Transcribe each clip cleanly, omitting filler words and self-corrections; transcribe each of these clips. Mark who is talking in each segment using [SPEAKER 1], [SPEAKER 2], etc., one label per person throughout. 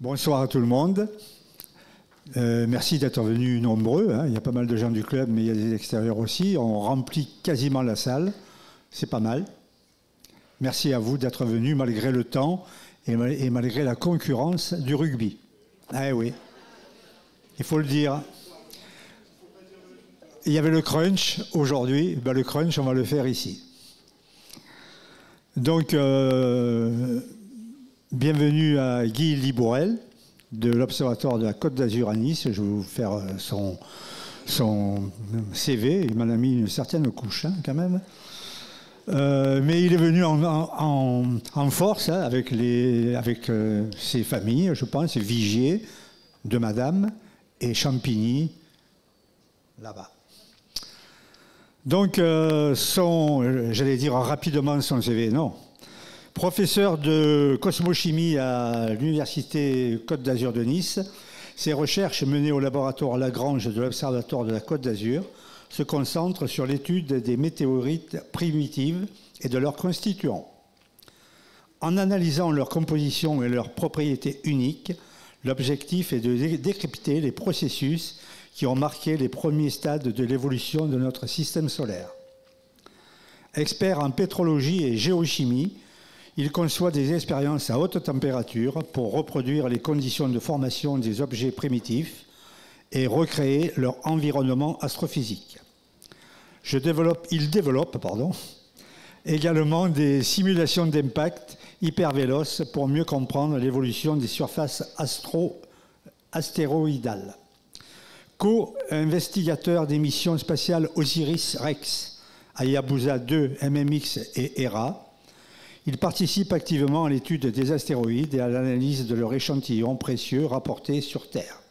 [SPEAKER 1] Bonsoir à tout le monde. Merci d'être venus nombreux. Hein. Il y a pas mal de gens du club, mais il y a des extérieurs aussi. On remplit quasiment la salle. C'est pas mal. Merci à vous d'être venus malgré le temps et malgré la concurrence du rugby. Ah oui, il faut le dire. Il y avait le crunch aujourd'hui. Ben, le crunch, on va le faire ici. Donc, bienvenue à Guy Libourel de l'Observatoire de la Côte d'Azur à Nice. Je vais vous faire son CV. Il m'en a mis une certaine couche, hein, quand même. Mais il est venu en force, hein, avec ses familles, je pense, Vigier, de Madame, et Champigny, là-bas. Donc, j'allais dire rapidement son CV, non. Professeur de cosmochimie à l'Université Côte d'Azur de Nice, ses recherches menées au laboratoire Lagrange de l'Observatoire de la Côte d'Azur se concentrent sur l'étude des météorites primitives et de leurs constituants. En analysant leur composition et leurs propriétés uniques, l'objectif est de décrypter les processus qui ont marqué les premiers stades de l'évolution de notre système solaire. Expert en pétrologie et géochimie, il conçoit des expériences à haute température pour reproduire les conditions de formation des objets primitifs et recréer leur environnement astrophysique. Il développe également des simulations d'impact hyper véloces pour mieux comprendre l'évolution des surfaces astéroïdales. Co-investigateur des missions spatiales OSIRIS-REx, Hayabusa 2, MMX et Hera, il participe activement à l'étude des astéroïdes et à l'analyse de leurs échantillons précieux rapportés sur Terre.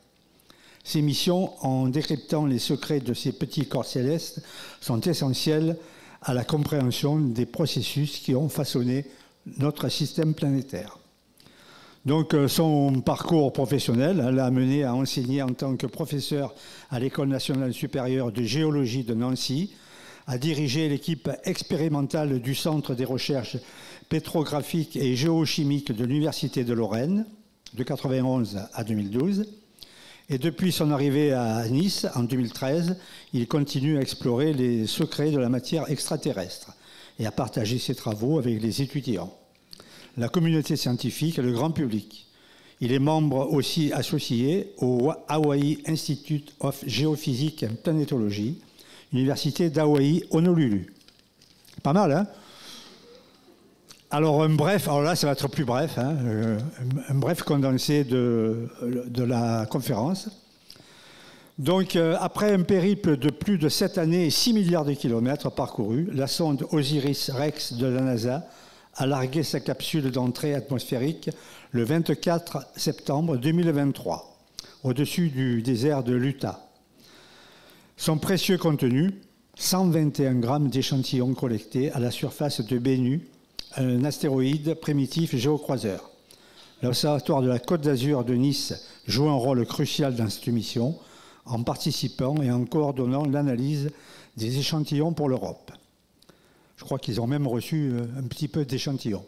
[SPEAKER 1] Ces missions, en décryptant les secrets de ces petits corps célestes, sont essentielles à la compréhension des processus qui ont façonné notre système planétaire. Donc, son parcours professionnel l'a amené à enseigner en tant que professeur à l'École nationale supérieure de géologie de Nancy, à diriger l'équipe expérimentale du Centre des recherches pétrographiques et géochimiques de l'Université de Lorraine, de 1991 à 2012. Et depuis son arrivée à Nice, en 2013, il continue à explorer les secrets de la matière extraterrestre et à partager ses travaux avec les étudiants, la communauté scientifique et le grand public. Il est membre aussi associé au Hawaii Institute of Geophysics and Planetology, Université d'Hawaï, Honolulu. Pas mal, hein? Alors, alors là, ça va être plus bref, hein, un bref condensé de la conférence. Donc, après un périple de plus de 7 années et 6 milliards de kilomètres parcourus, la sonde OSIRIS-REx de la NASA a largué sa capsule d'entrée atmosphérique le 24 septembre 2023, au-dessus du désert de l'Utah. Son précieux contenu, 121 grammes d'échantillons collectés à la surface de Bennu, un astéroïde primitif géocroiseur. L'Observatoire de la Côte d'Azur de Nice joue un rôle crucial dans cette mission en participant et en coordonnant l'analyse des échantillons pour l'Europe. Je crois qu'ils ont même reçu un petit peu d'échantillons.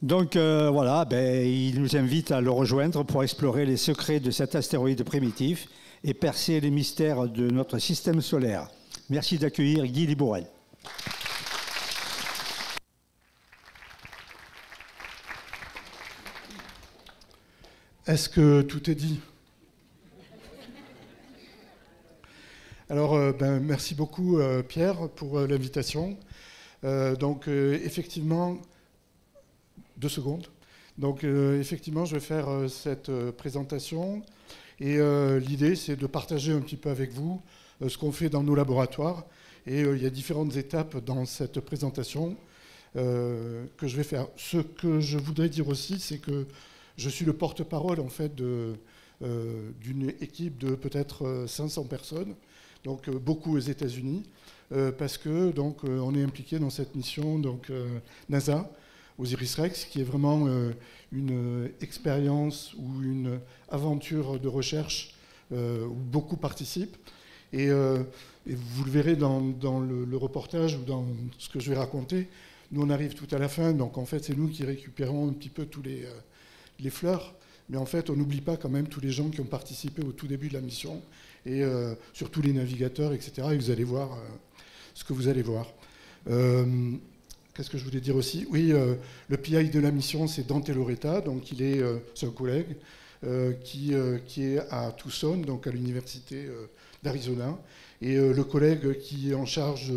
[SPEAKER 1] Donc voilà, il nous invite à le rejoindre pour explorer les secrets de cet astéroïde primitif et percer les mystères de notre système solaire. Merci d'accueillir Guy Libourel.
[SPEAKER 2] Est-ce que tout est dit? Alors, merci beaucoup Pierre pour l'invitation. Effectivement, 2 secondes. Donc effectivement, je vais faire cette présentation et l'idée c'est de partager un petit peu avec vous ce qu'on fait dans nos laboratoires et il y a différentes étapes dans cette présentation que je vais faire. Ce que je voudrais dire aussi, c'est que je suis le porte-parole en fait d'une équipe de peut-être 500 personnes, donc beaucoup aux États-Unis, parce que donc on est impliqué dans cette mission donc NASA, OSIRIS-REx, qui est vraiment une expérience ou une aventure de recherche où beaucoup participent. Et vous le verrez dans le reportage ou dans ce que je vais raconter. Nous, on arrive tout à la fin, donc en fait, c'est nous qui récupérons un petit peu tous les fleurs Mais en fait, on n'oublie pas quand même tous les gens qui ont participé au tout début de la mission, et surtout les navigateurs, etc. Et vous allez voir ce que vous allez voir. Qu'est-ce que je voulais dire aussi? Oui, le PI de la mission, c'est Dante Loretta, donc c'est un collègue qui est à Tucson, donc à l'université d'Arizona, et le collègue qui est en charge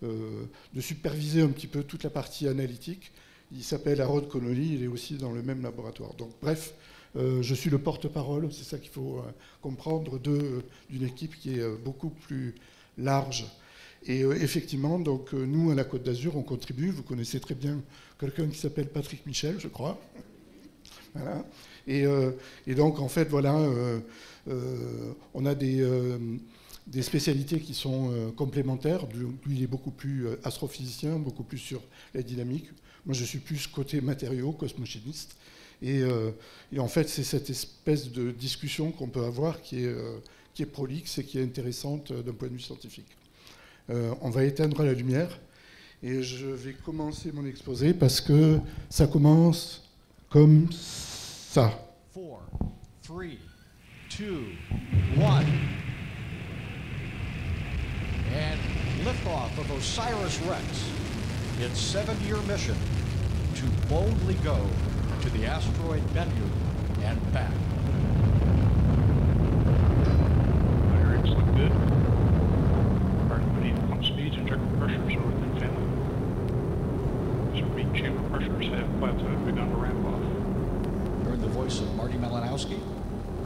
[SPEAKER 2] de superviser un petit peu toute la partie analytique, il s'appelle Harold Connolly, il est aussi dans le même laboratoire. Donc bref, je suis le porte-parole, c'est ça qu'il faut comprendre, d'une équipe qui est beaucoup plus large. Et effectivement, donc, nous, à la Côte d'Azur, on contribue. Vous connaissez très bien quelqu'un qui s'appelle Patrick Michel, je crois. Voilà. Et donc, en fait, voilà, on a des spécialités qui sont complémentaires. Lui, il est beaucoup plus astrophysicien, beaucoup plus sur la dynamique. Moi, je suis plus côté matériaux, cosmochimiste. Et en fait, c'est cette espèce de discussion qu'on peut avoir qui est prolixe et qui est intéressante d'un point de vue scientifique. On va éteindre la lumière et je vais commencer mon exposé parce que ça commence comme ça.
[SPEAKER 3] 4, 3, 2, 1. And liftoff of OSIRIS-REx, its 7-year mission to boldly go to the asteroid Bennu and back.
[SPEAKER 4] Firing look good. Pump speeds and checker pressures are within family. Submarine chamber pressures have plateaued, begun to ramp off.
[SPEAKER 3] Heard the voice of Marty Malinowski.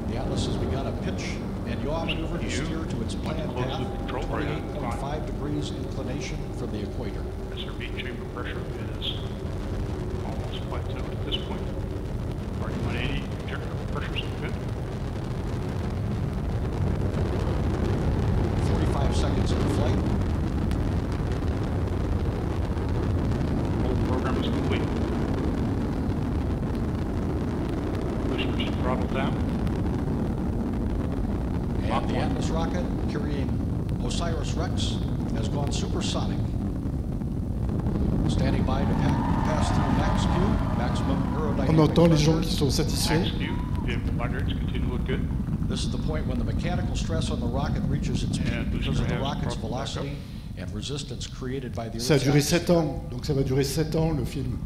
[SPEAKER 3] The Atlas has begun a pitch and yaw maneuver to steer to its planned path, 28.5 degrees inclination from the equator.
[SPEAKER 4] SRB chamber pressure is almost plateaued at this point. Marty 180, checker pressures look good.
[SPEAKER 3] 45 seconds of flight.
[SPEAKER 4] Program is complete. Boosters throttled down.
[SPEAKER 3] And the Atlas rocket carrying OSIRIS-REx has gone supersonic. Standing by to pass through max Q, maximum aerodynamic
[SPEAKER 2] On entend les
[SPEAKER 3] pressure.
[SPEAKER 2] gens qui sont satisfaits.
[SPEAKER 4] Max Q, vehicle hydrates continue to look good.
[SPEAKER 3] This is the point when the mechanical stress on the rocket reaches its peak
[SPEAKER 4] And
[SPEAKER 3] because of the
[SPEAKER 4] booster has
[SPEAKER 3] rocket's
[SPEAKER 4] throttled back
[SPEAKER 3] velocity and resistance created by the
[SPEAKER 2] Ça a
[SPEAKER 3] Earth's
[SPEAKER 2] duré
[SPEAKER 3] atmosphere.
[SPEAKER 2] 7 ans, donc ça va durer 7 ans le film.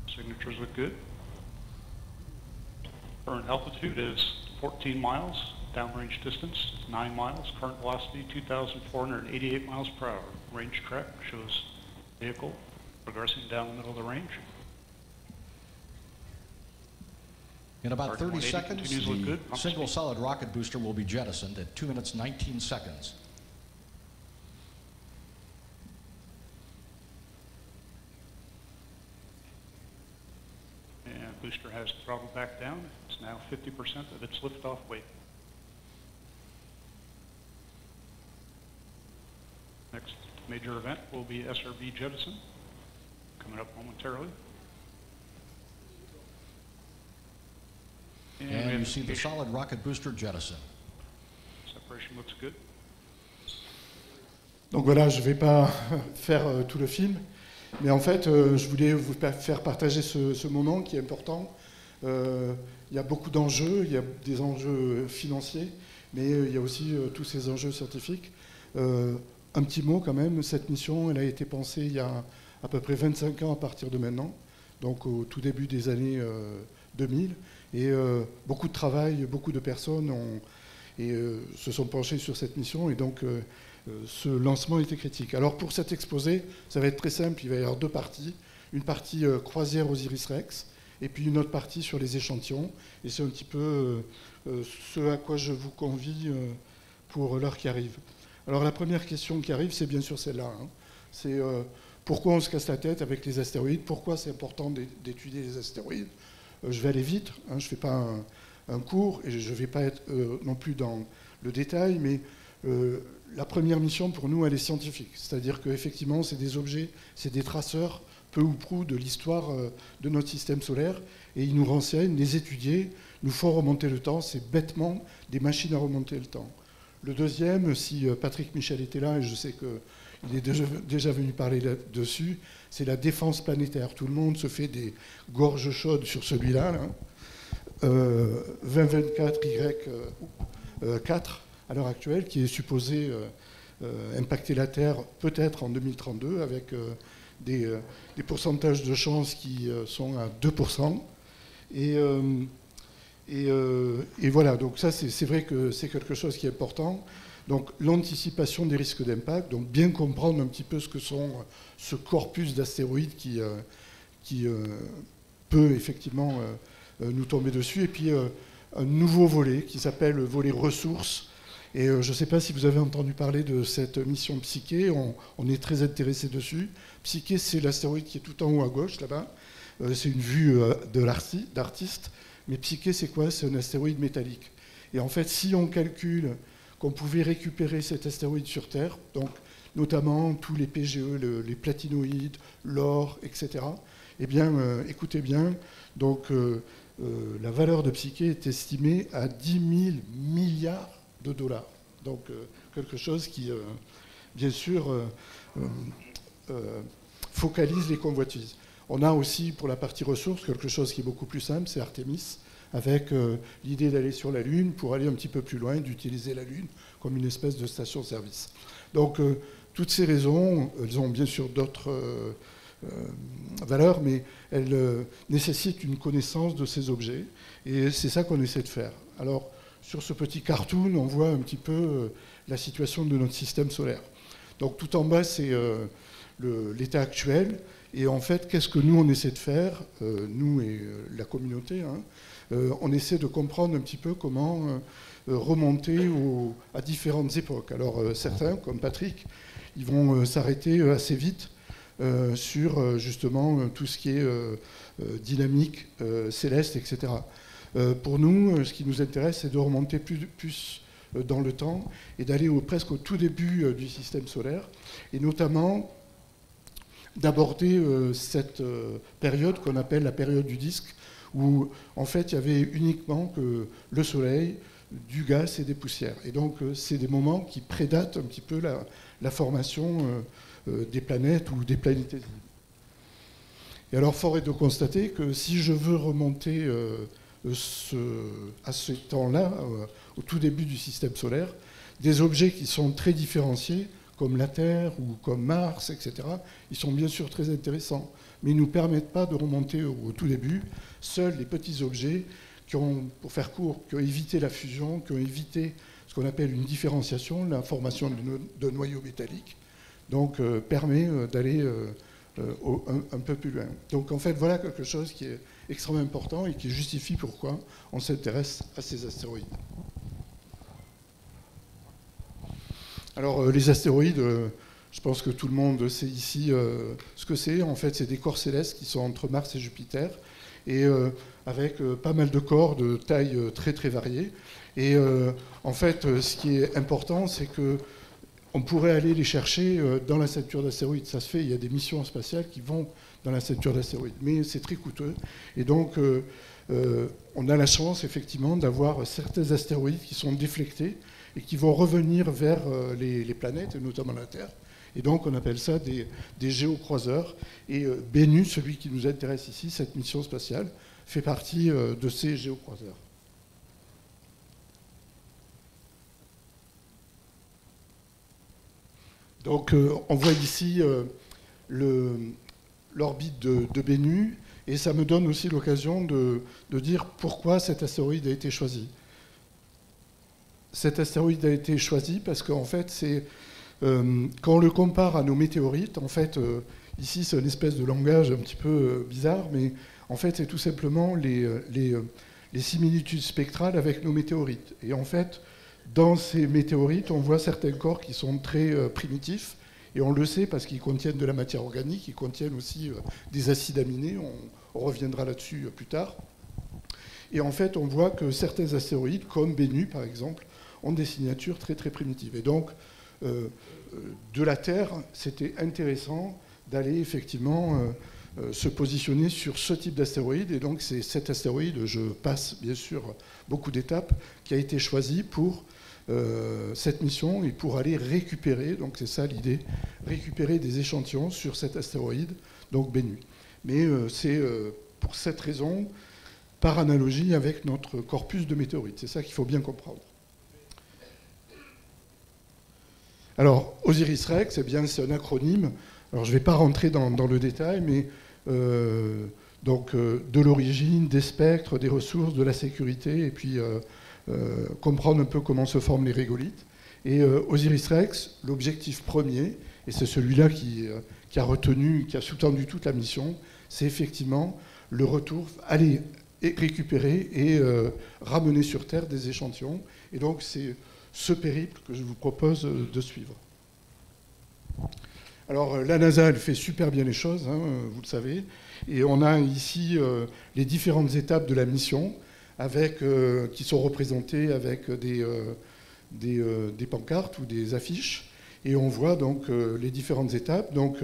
[SPEAKER 4] Signatures look good. Current altitude is 14 miles. Downrange distance is 9 miles. Current velocity 2,488 miles per hour. Range track shows vehicle progressing down the middle of the range.
[SPEAKER 3] In about 30
[SPEAKER 4] R180
[SPEAKER 3] seconds,
[SPEAKER 4] continues to look
[SPEAKER 3] the
[SPEAKER 4] good. Pump
[SPEAKER 3] single
[SPEAKER 4] speed.
[SPEAKER 3] solid rocket booster will be jettisoned at 2 minutes 19 seconds.
[SPEAKER 4] And booster has throttled back down. It's now 50% of its liftoff weight. Next major event will be SRB jettison, coming up momentarily. we
[SPEAKER 3] And you
[SPEAKER 4] have
[SPEAKER 3] see the
[SPEAKER 4] ignition.
[SPEAKER 3] solid rocket booster jettison.
[SPEAKER 4] Separation looks good.
[SPEAKER 2] Donc voilà, je ne vais pas faire tout le film, mais en fait, je voulais vous faire partager ce moment qui est important. Il y a beaucoup d'enjeux, il y a des enjeux financiers, mais il y a aussi tous ces enjeux scientifiques. Un petit mot quand même, cette mission, elle a été pensée il y a à peu près 25 ans à partir de maintenant, donc au tout début des années 2000, et beaucoup de travail, beaucoup de personnes se sont penchées sur cette mission, et donc ce lancement était critique. Alors pour cet exposé, ça va être très simple, il va y avoir 2 parties. Une partie croisière OSIRIS-REx, et puis une autre partie sur les échantillons. Et c'est un petit peu ce à quoi je vous convie pour l'heure qui arrive. Alors la première question qui arrive, c'est bien sûr celle-là. Hein. C'est pourquoi on se casse la tête avec les astéroïdes? Pourquoi c'est important d'étudier les astéroïdes? Je vais aller vite, hein, je ne fais pas un cours, et je ne vais pas être non plus dans le détail, mais la première mission pour nous, elle est scientifique. C'est-à-dire qu'effectivement, c'est des objets, c'est des traceurs, peu ou prou, de l'histoire de notre système solaire, et ils nous renseignent, les étudier, nous font remonter le temps, c'est bêtement des machines à remonter le temps. Le deuxième, si Patrick Michel était là, et je sais qu'il est déjà venu parler là-dessus, c'est la défense planétaire. Tout le monde se fait des gorges chaudes sur celui-là. Là. 2024Y4 à l'heure actuelle, qui est supposé impacter la Terre peut-être en 2032 avec des pourcentages de chances qui sont à 2%. Et voilà, donc ça c'est vrai que c'est quelque chose qui est important. Donc l'anticipation des risques d'impact, donc bien comprendre un petit peu ce que sont ce corpus d'astéroïdes qui peut effectivement nous tomber dessus. Et puis un nouveau volet qui s'appelle le volet ressources. Et je ne sais pas si vous avez entendu parler de cette mission Psyché, on est très intéressé dessus. Psyché, c'est l'astéroïde qui est tout en haut à gauche, là-bas. C'est une vue d'artiste. Mais Psyché, c'est quoi? C'est un astéroïde métallique. Et en fait, si on calcule qu'on pouvait récupérer cet astéroïde sur Terre, donc notamment tous les PGE, les platinoïdes, l'or, etc., eh bien, écoutez bien, donc la valeur de Psyché est estimée à 10 000 milliards de dollars. Donc quelque chose qui, bien sûr, focalise les convoitises. On a aussi, pour la partie ressources, quelque chose qui est beaucoup plus simple, c'est Artemis, avec l'idée d'aller sur la Lune pour aller un petit peu plus loin, d'utiliser la Lune comme une espèce de station-service. Donc, toutes ces raisons, elles ont bien sûr d'autres valeurs, mais elles nécessitent une connaissance de ces objets, et c'est ça qu'on essaie de faire. Alors, sur ce petit cartoon, on voit un petit peu la situation de notre système solaire. Donc, tout en bas, c'est l'état actuel. Et en fait, qu'est-ce que nous, on essaie de faire, nous et la communauté, hein, on essaie de comprendre un petit peu comment remonter à différentes époques. Alors, certains, comme Patrick, ils vont s'arrêter assez vite sur, justement, tout ce qui est dynamique, céleste, etc. Pour nous, ce qui nous intéresse, c'est de remonter plus dans le temps et d'aller presque au tout début du système solaire, et notamment d'aborder cette période qu'on appelle la période du disque, où en fait il y avait uniquement que le Soleil, du gaz et des poussières. Et donc c'est des moments qui prédatent un petit peu la formation des planètes ou des planétésimes. Et alors fort est de constater que si je veux remonter à ce temps-là, au tout début du système solaire, des objets qui sont très différenciés, comme la Terre ou comme Mars, etc., ils sont bien sûr très intéressants, mais ils ne nous permettent pas de remonter au tout début. Seuls les petits objets qui ont, pour faire court, qui ont évité la fusion, qui ont évité ce qu'on appelle une différenciation, la formation de noyaux métalliques, donc permet d'aller un peu plus loin. Donc en fait, voilà quelque chose qui est extrêmement important et qui justifie pourquoi on s'intéresse à ces astéroïdes. Alors les astéroïdes, je pense que tout le monde sait ici ce que c'est. En fait, c'est des corps célestes qui sont entre Mars et Jupiter, et avec pas mal de corps de taille très très variée. Et en fait, ce qui est important, c'est que on pourrait aller les chercher dans la ceinture d'astéroïdes. Ça se fait, il y a des missions spatiales qui vont dans la ceinture d'astéroïdes, mais c'est très coûteux. Et donc, on a la chance, effectivement, d'avoir certains astéroïdes qui sont déflectés et qui vont revenir vers les planètes, et notamment la Terre. Et donc, on appelle ça des géocroiseurs. Et Bennu, celui qui nous intéresse ici, cette mission spatiale, fait partie de ces géocroiseurs. Donc, on voit ici l'orbite de Bennu, et ça me donne aussi l'occasion de dire pourquoi cet astéroïde a été choisi. Cet astéroïde a été choisi parce qu'en fait, quand on le compare à nos météorites, en fait, ici, c'est une espèce de langage un petit peu bizarre, mais en fait, c'est tout simplement les similitudes spectrales avec nos météorites. Et en fait, dans ces météorites, on voit certains corps qui sont très primitifs, et on le sait parce qu'ils contiennent de la matière organique, ils contiennent aussi des acides aminés, on reviendra là-dessus plus tard. Et en fait, on voit que certains astéroïdes, comme Bennu par exemple, ont des signatures très très primitives. Et donc, de la Terre, c'était intéressant d'aller effectivement se positionner sur ce type d'astéroïde. Et donc, c'est cet astéroïde, je passe bien sûr beaucoup d'étapes, qui a été choisi pour cette mission et pour aller récupérer, donc c'est ça l'idée, récupérer des échantillons sur cet astéroïde, donc Bennu. Mais c'est pour cette raison, par analogie avec notre corpus de météorites. C'est ça qu'il faut bien comprendre. Alors, OSIRIS-REx, eh bien, c'est un acronyme. Alors, je ne vais pas rentrer dans le détail, mais donc, de l'origine, des spectres, des ressources, de la sécurité, et puis comprendre un peu comment se forment les régolithes. Et OSIRIS-REx, l'objectif premier, et c'est celui-là qui a retenu, qui a sous-tendu toute la mission, c'est effectivement le retour, aller récupérer et ramener sur Terre des échantillons. Et donc, c'est ce périple que je vous propose de suivre. Alors, la NASA, elle fait super bien les choses, hein, vous le savez. Et on a ici les différentes étapes de la mission, avec, qui sont représentées avec des pancartes ou des affiches. Et on voit donc les différentes étapes. Donc,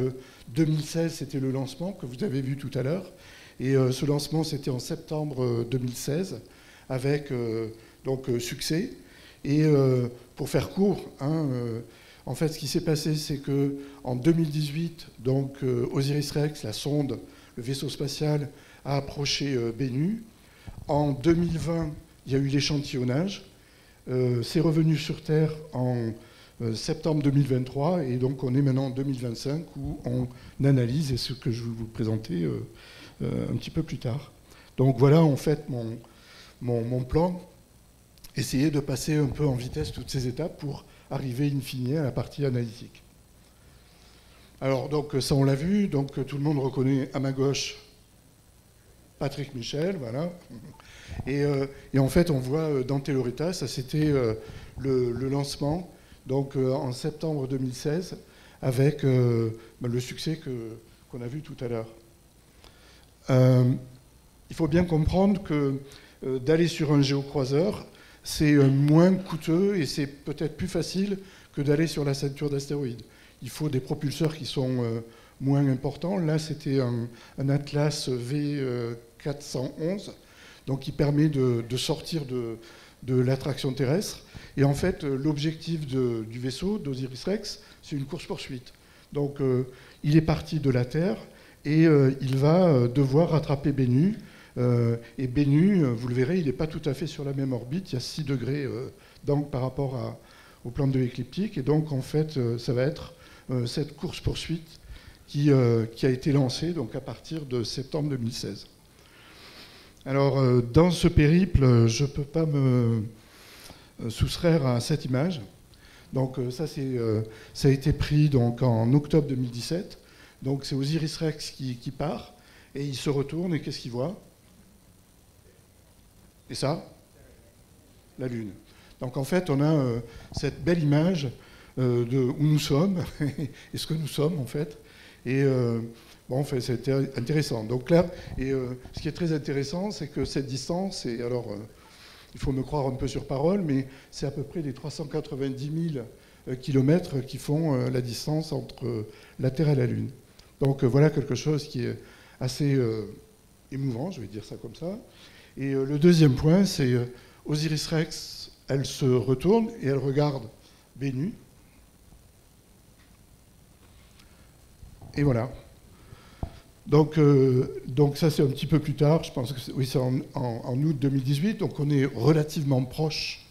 [SPEAKER 2] 2016, c'était le lancement que vous avez vu tout à l'heure. Et ce lancement, c'était en septembre 2016, avec donc, succès. Et pour faire court, hein, en fait, ce qui s'est passé, c'est qu'en 2018, donc, OSIRIS-REx, la sonde, le vaisseau spatial, a approché Bennu. En 2020, il y a eu l'échantillonnage. C'est revenu sur Terre en septembre 2023, et donc on est maintenant en 2025 où on analyse, et ce que je vais vous présenter un petit peu plus tard. Donc voilà en fait mon plan, essayer de passer un peu en vitesse toutes ces étapes pour arriver in fine à la partie analytique. Alors donc ça on l'a vu, donc tout le monde reconnaît à ma gauche Patrick Michel, voilà. Et en fait on voit dans Tellurita, ça c'était le lancement, donc en septembre 2016, avec le succès qu'on a vu tout à l'heure. Il faut bien comprendre que d'aller sur un géocroiseur, c'est moins coûteux et c'est peut-être plus facile que d'aller sur la ceinture d'astéroïdes. Il faut des propulseurs qui sont moins importants. Là, c'était un Atlas V411, donc qui permet de sortir de l'attraction terrestre. Et en fait, l'objectif du vaisseau, d'OSIRIS-REx, c'est une course-poursuite. Donc, il est parti de la Terre et il va devoir rattraper Bennu. Et Bennu, vous le verrez, il n'est pas tout à fait sur la même orbite. Il y a 6 degrés d'angle par rapport au plan de l'écliptique. Et donc, en fait, ça va être cette course-poursuite qui a été lancée donc, à partir de septembre 2016. Alors, dans ce périple, je ne peux pas me soustraire à cette image. Donc, ça a été pris donc, en octobre 2017. Donc, c'est OSIRIS-REx qui part, et il se retourne, et qu'est-ce qu'il voit? Et ça? La Lune. Donc, en fait, on a cette belle image où nous sommes, et ce que nous sommes, en fait. Et bon, en fait, c'est intéressant. Donc là, ce qui est très intéressant, c'est que cette distance, et alors, il faut me croire un peu sur parole, mais c'est à peu près des 390 000 kilomètres qui font la distance entre la Terre et la Lune. Donc voilà quelque chose qui est assez émouvant, je vais dire ça comme ça. Et le deuxième point, c'est OSIRIS-REx, elle se retourne et elle regarde Bennu. Et voilà. Donc ça, c'est un petit peu plus tard, je pense que c'est en août 2018, donc on est relativement proche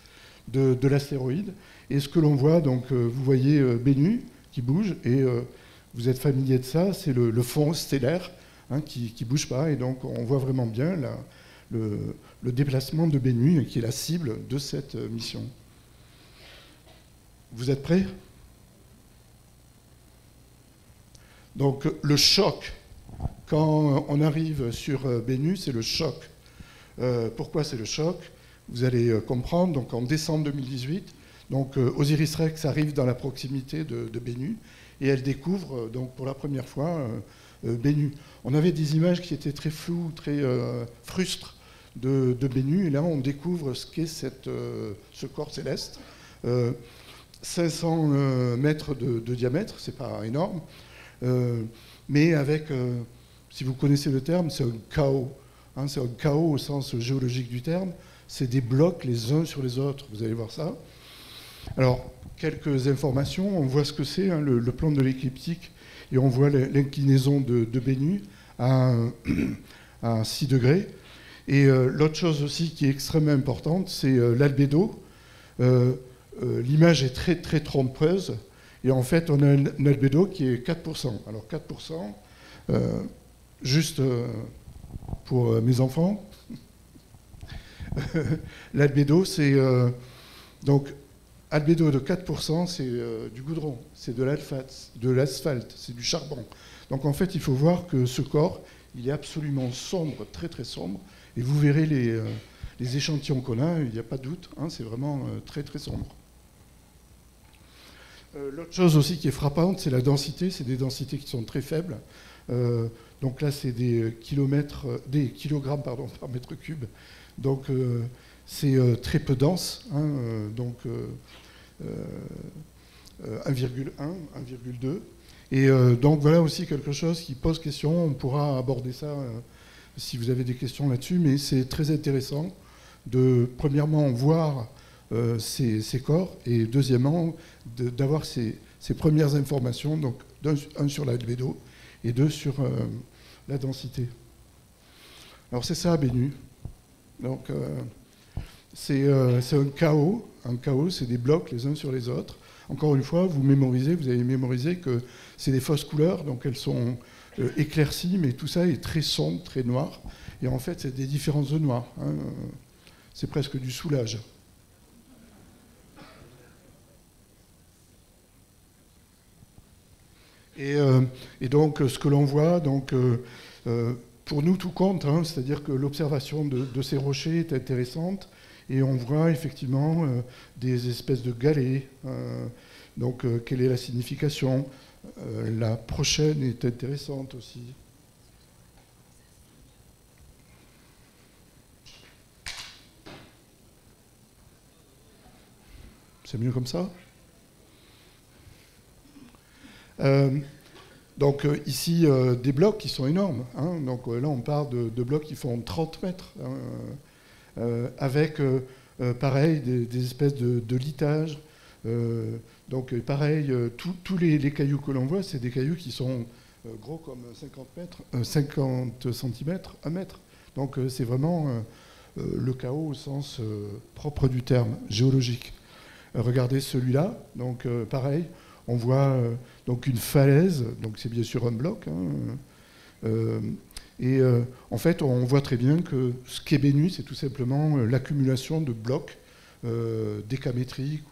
[SPEAKER 2] de l'astéroïde. Et ce que l'on voit, donc vous voyez Bennu qui bouge, et vous êtes familier de ça, c'est le fond stellaire hein, qui ne bouge pas, et donc on voit vraiment bien le déplacement de Bennu, qui est la cible de cette mission. Vous êtes prêts? Donc le choc, quand on arrive sur Bennu, c'est le choc. Pourquoi c'est le choc? Vous allez comprendre. Donc en décembre 2018, donc OSIRIS-REx arrive dans la proximité de Bennu et elle découvre donc pour la première fois Bennu. On avait des images qui étaient très floues, très frustres de Bennu, et là on découvre ce qu'est ce corps céleste. 500 mètres de diamètre, c'est pas énorme. Mais avec, si vous connaissez le terme, c'est un chaos. Hein, c'est un chaos au sens géologique du terme. C'est des blocs les uns sur les autres, vous allez voir ça. Alors, quelques informations. On voit ce que c'est, hein, le plan de l'écliptique, et on voit l'inclinaison de Bennu à 6 degrés. Et l'autre chose aussi qui est extrêmement importante, c'est l'albédo. L'image est très, très trompeuse. Et en fait, on a un albédo qui est 4%. Alors 4%, juste pour mes enfants, l'albédo, c'est... donc, albédo de 4%, c'est du goudron, c'est de l'asphalte, c'est du charbon. Donc en fait, il faut voir que ce corps, il est absolument sombre, très très sombre. Et vous verrez les échantillons qu'on a, il n'y a pas de doute, hein, c'est vraiment très très sombre. L'autre chose aussi qui est frappante, c'est la densité. C'est des densités qui sont très faibles. Donc là, c'est des kilogrammes par mètre cube. Donc c'est très peu dense. Hein, donc 1,1, 1,2. Et donc voilà aussi quelque chose qui pose question. On pourra aborder ça si vous avez des questions là-dessus. Mais c'est très intéressant de, premièrement, voir ces corps, et deuxièmement, d'avoir ces premières informations, donc un sur l'albédo et deux sur la densité. Alors c'est ça, Bennu. Donc c'est un chaos. Un chaos, c'est des blocs les uns sur les autres. Encore une fois, vous avez mémorisé que c'est des fausses couleurs, donc elles sont éclaircies, mais tout ça est très sombre, très noir. Et en fait, c'est des différences de noir. Hein. C'est presque du soulage. Et donc, ce que l'on voit, donc, pour nous, tout compte, hein, c'est-à-dire que l'observation de ces rochers est intéressante, et on voit effectivement des espèces de galets. Donc, quelle est la signification? La prochaine est intéressante aussi. C'est mieux comme ça? Donc ici, des blocs qui sont énormes. Hein. Donc là, on parle de blocs qui font 30 mètres, hein, avec, pareil, des espèces de litages. Donc pareil, tous les cailloux que l'on voit, c'est des cailloux qui sont gros comme 50 cm, 1 mètre. Donc c'est vraiment le chaos au sens propre du terme, géologique. Regardez celui-là, donc pareil. On voit donc une falaise, donc c'est bien sûr un bloc. Hein, en fait, on voit très bien que ce qu'est Bennu, c'est tout simplement l'accumulation de blocs décamétriques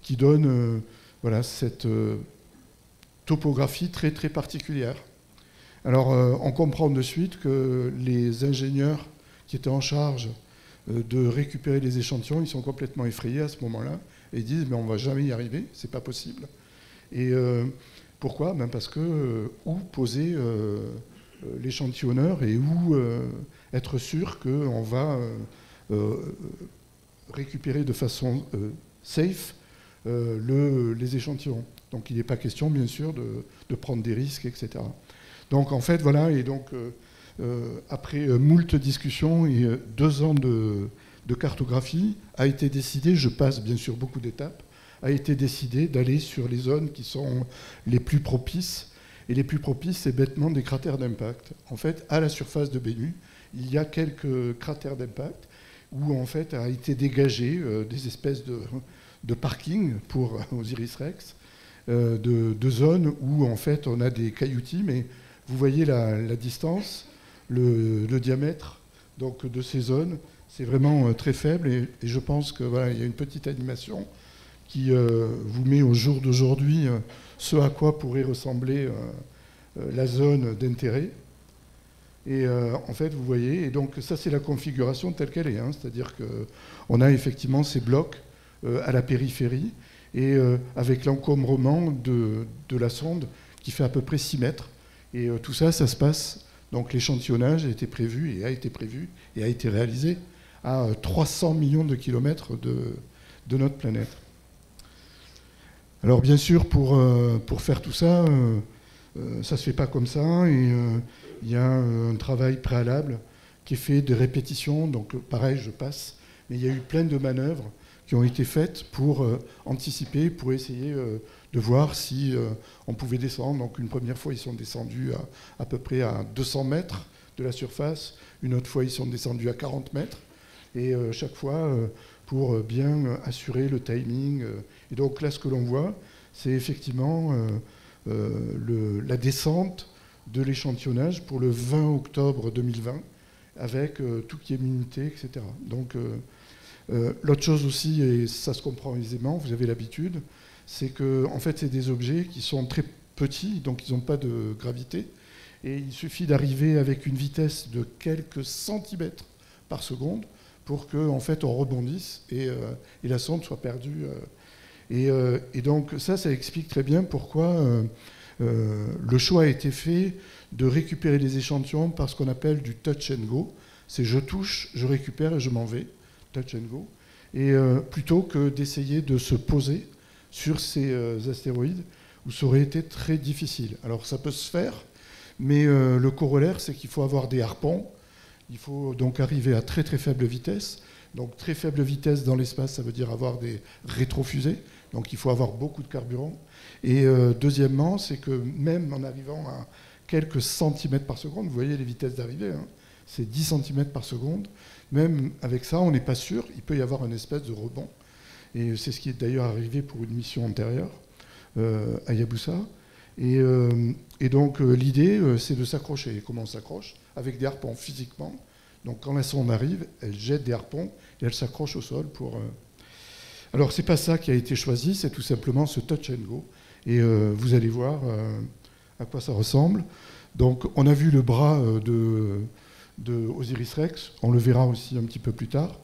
[SPEAKER 2] qui donne voilà, cette topographie très très particulière. Alors, on comprend de suite que les ingénieurs qui étaient en charge de récupérer les échantillons, ils sont complètement effrayés à ce moment-là. Et ils disent, mais on ne va jamais y arriver, c'est pas possible. Et pourquoi? Parce que où poser l'échantillonneur et où être sûr qu'on va récupérer de façon safe les échantillons. Donc il n'est pas question, bien sûr, de prendre des risques, etc. Donc en fait, voilà, et donc après moult discussions et 2 ans de cartographie, a été décidé, je passe bien sûr beaucoup d'étapes, a été décidé d'aller sur les zones qui sont les plus propices. Et les plus propices, c'est bêtement des cratères d'impact. En fait, à la surface de Bennu, il y a quelques cratères d'impact où en fait a été dégagé des espèces de parking pour Osiris-Rex, de zones où en fait on a des cailloutis, mais vous voyez la distance, le diamètre donc, de ces zones. C'est vraiment très faible et je pense qu'il voilà, y a une petite animation qui vous met au jour d'aujourd'hui ce à quoi pourrait ressembler la zone d'intérêt. Et en fait, vous voyez, et donc ça c'est la configuration telle qu'elle est, hein, c'est-à-dire qu'on a effectivement ces blocs à la périphérie et avec l'encombrement de la sonde qui fait à peu près 6 mètres. Et tout ça, ça se passe, donc l'échantillonnage a été prévu et a été réalisé à 300 millions de kilomètres de notre planète. Alors bien sûr, pour faire tout ça, ça ne se fait pas comme ça, et il y a un travail préalable qui est fait de répétition, donc pareil, je passe, mais il y a eu plein de manœuvres, qui ont été faites pour anticiper, pour essayer de voir si on pouvait descendre. Donc une première fois, ils sont descendus à peu près à 200 mètres de la surface. Une autre fois, ils sont descendus à 40 mètres. Et chaque fois, pour bien assurer le timing. Et donc là, ce que l'on voit, c'est effectivement la descente de l'échantillonnage pour le 20 octobre 2020, avec tout qui est minuté, etc. Donc l'autre chose aussi, et ça se comprend aisément, vous avez l'habitude, c'est que en fait, c'est des objets qui sont très petits, donc ils n'ont pas de gravité, et il suffit d'arriver avec une vitesse de quelques centimètres par seconde pour que en fait, on rebondisse et la sonde soit perdue. Et donc ça explique très bien pourquoi le choix a été fait de récupérer les échantillons par ce qu'on appelle du touch and go. C'est je touche, je récupère et je m'en vais, touch and go. Et plutôt que d'essayer de se poser sur ces astéroïdes où ça aurait été très difficile. Alors ça peut se faire, mais le corollaire, c'est qu'il faut avoir des harpons. Il faut donc arriver à très très faible vitesse. Donc très faible vitesse dans l'espace, ça veut dire avoir des rétrofusées. Donc il faut avoir beaucoup de carburant. Et deuxièmement, c'est que même en arrivant à quelques centimètres par seconde, vous voyez les vitesses d'arrivée, hein, c'est 10 centimètres par seconde, même avec ça, on n'est pas sûr, il peut y avoir une espèce de rebond. Et c'est ce qui est d'ailleurs arrivé pour une mission antérieure, à Hayabusa. Et donc l'idée, c'est de s'accrocher. Et comment on s'accroche? Avec des harpons physiquement. Donc quand la sonde arrive, elle jette des harpons et elle s'accroche au sol pour... Alors c'est pas ça qui a été choisi, c'est tout simplement ce touch and go. Et vous allez voir à quoi ça ressemble. Donc on a vu le bras de Osiris-Rex, on le verra aussi un petit peu plus tard.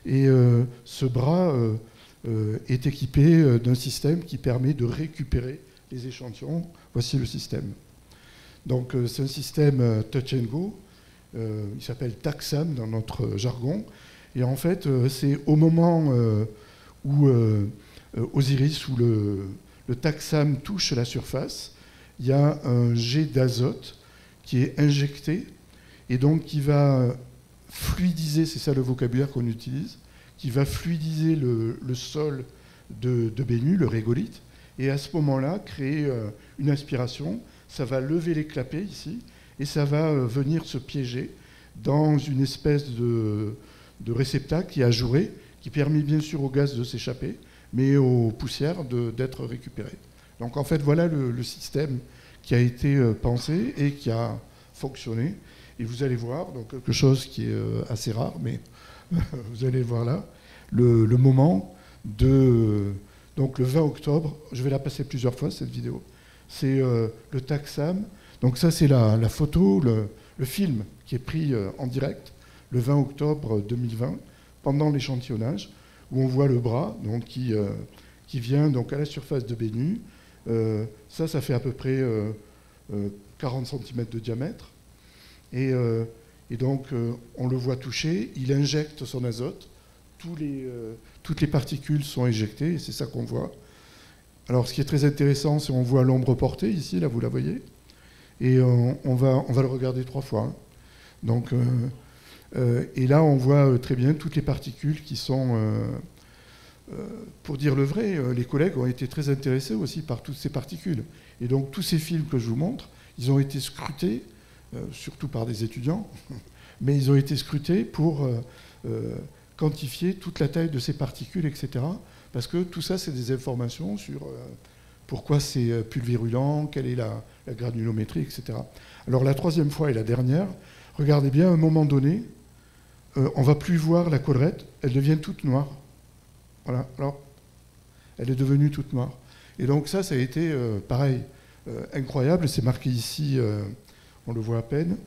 [SPEAKER 2] Et ce bras est équipé d'un système qui permet de récupérer les échantillons. Voici le système. Donc c'est un système touch and go, il s'appelle TACSAM dans notre jargon. Et en fait, c'est au moment où Osiris, où le TACSAM touche la surface, il y a un jet d'azote qui est injecté et donc qui va fluidiser, c'est ça le vocabulaire qu'on utilise, qui va fluidiser le sol de Bennu, le régolithe, et à ce moment-là, créer une aspiration. Ça va lever les clapets ici, et ça va venir se piéger dans une espèce de réceptacle qui est ajouré, qui permet bien sûr au gaz de s'échapper, mais aux poussières d'être récupérées. Donc en fait, voilà le système qui a été pensé et qui a fonctionné. Et vous allez voir donc, quelque chose qui est assez rare, mais vous allez voir là, le moment de... Donc le 20 octobre, je vais la passer plusieurs fois cette vidéo, c'est le TACSAM. Donc ça c'est la photo, le film qui est pris en direct le 20 octobre 2020 pendant l'échantillonnage, où on voit le bras donc, qui vient donc, à la surface de Bennu. Ça fait à peu près 40 cm de diamètre. Et donc on le voit toucher, il injecte son azote, toutes les particules sont éjectées, et c'est ça qu'on voit. Alors ce qui est très intéressant, c'est qu'on voit l'ombre portée ici, là vous la voyez, et on va le regarder 3 fois. Hein. Donc, et là on voit très bien toutes les particules qui sont, pour dire le vrai, les collègues ont été très intéressés aussi par toutes ces particules. Et donc tous ces films que je vous montre, ils ont été scrutés, surtout par des étudiants, mais ils ont été scrutés pour quantifier toute la taille de ces particules, etc. Parce que tout ça, c'est des informations sur pourquoi c'est pulvérulent, quelle est la granulométrie, etc. Alors la 3e fois et la dernière, regardez bien, à un moment donné, on ne va plus voir la collerette, elle devient toute noire. Voilà, alors, elle est devenue toute noire. Et donc ça a été, pareil, incroyable, c'est marqué ici, on le voit à peine.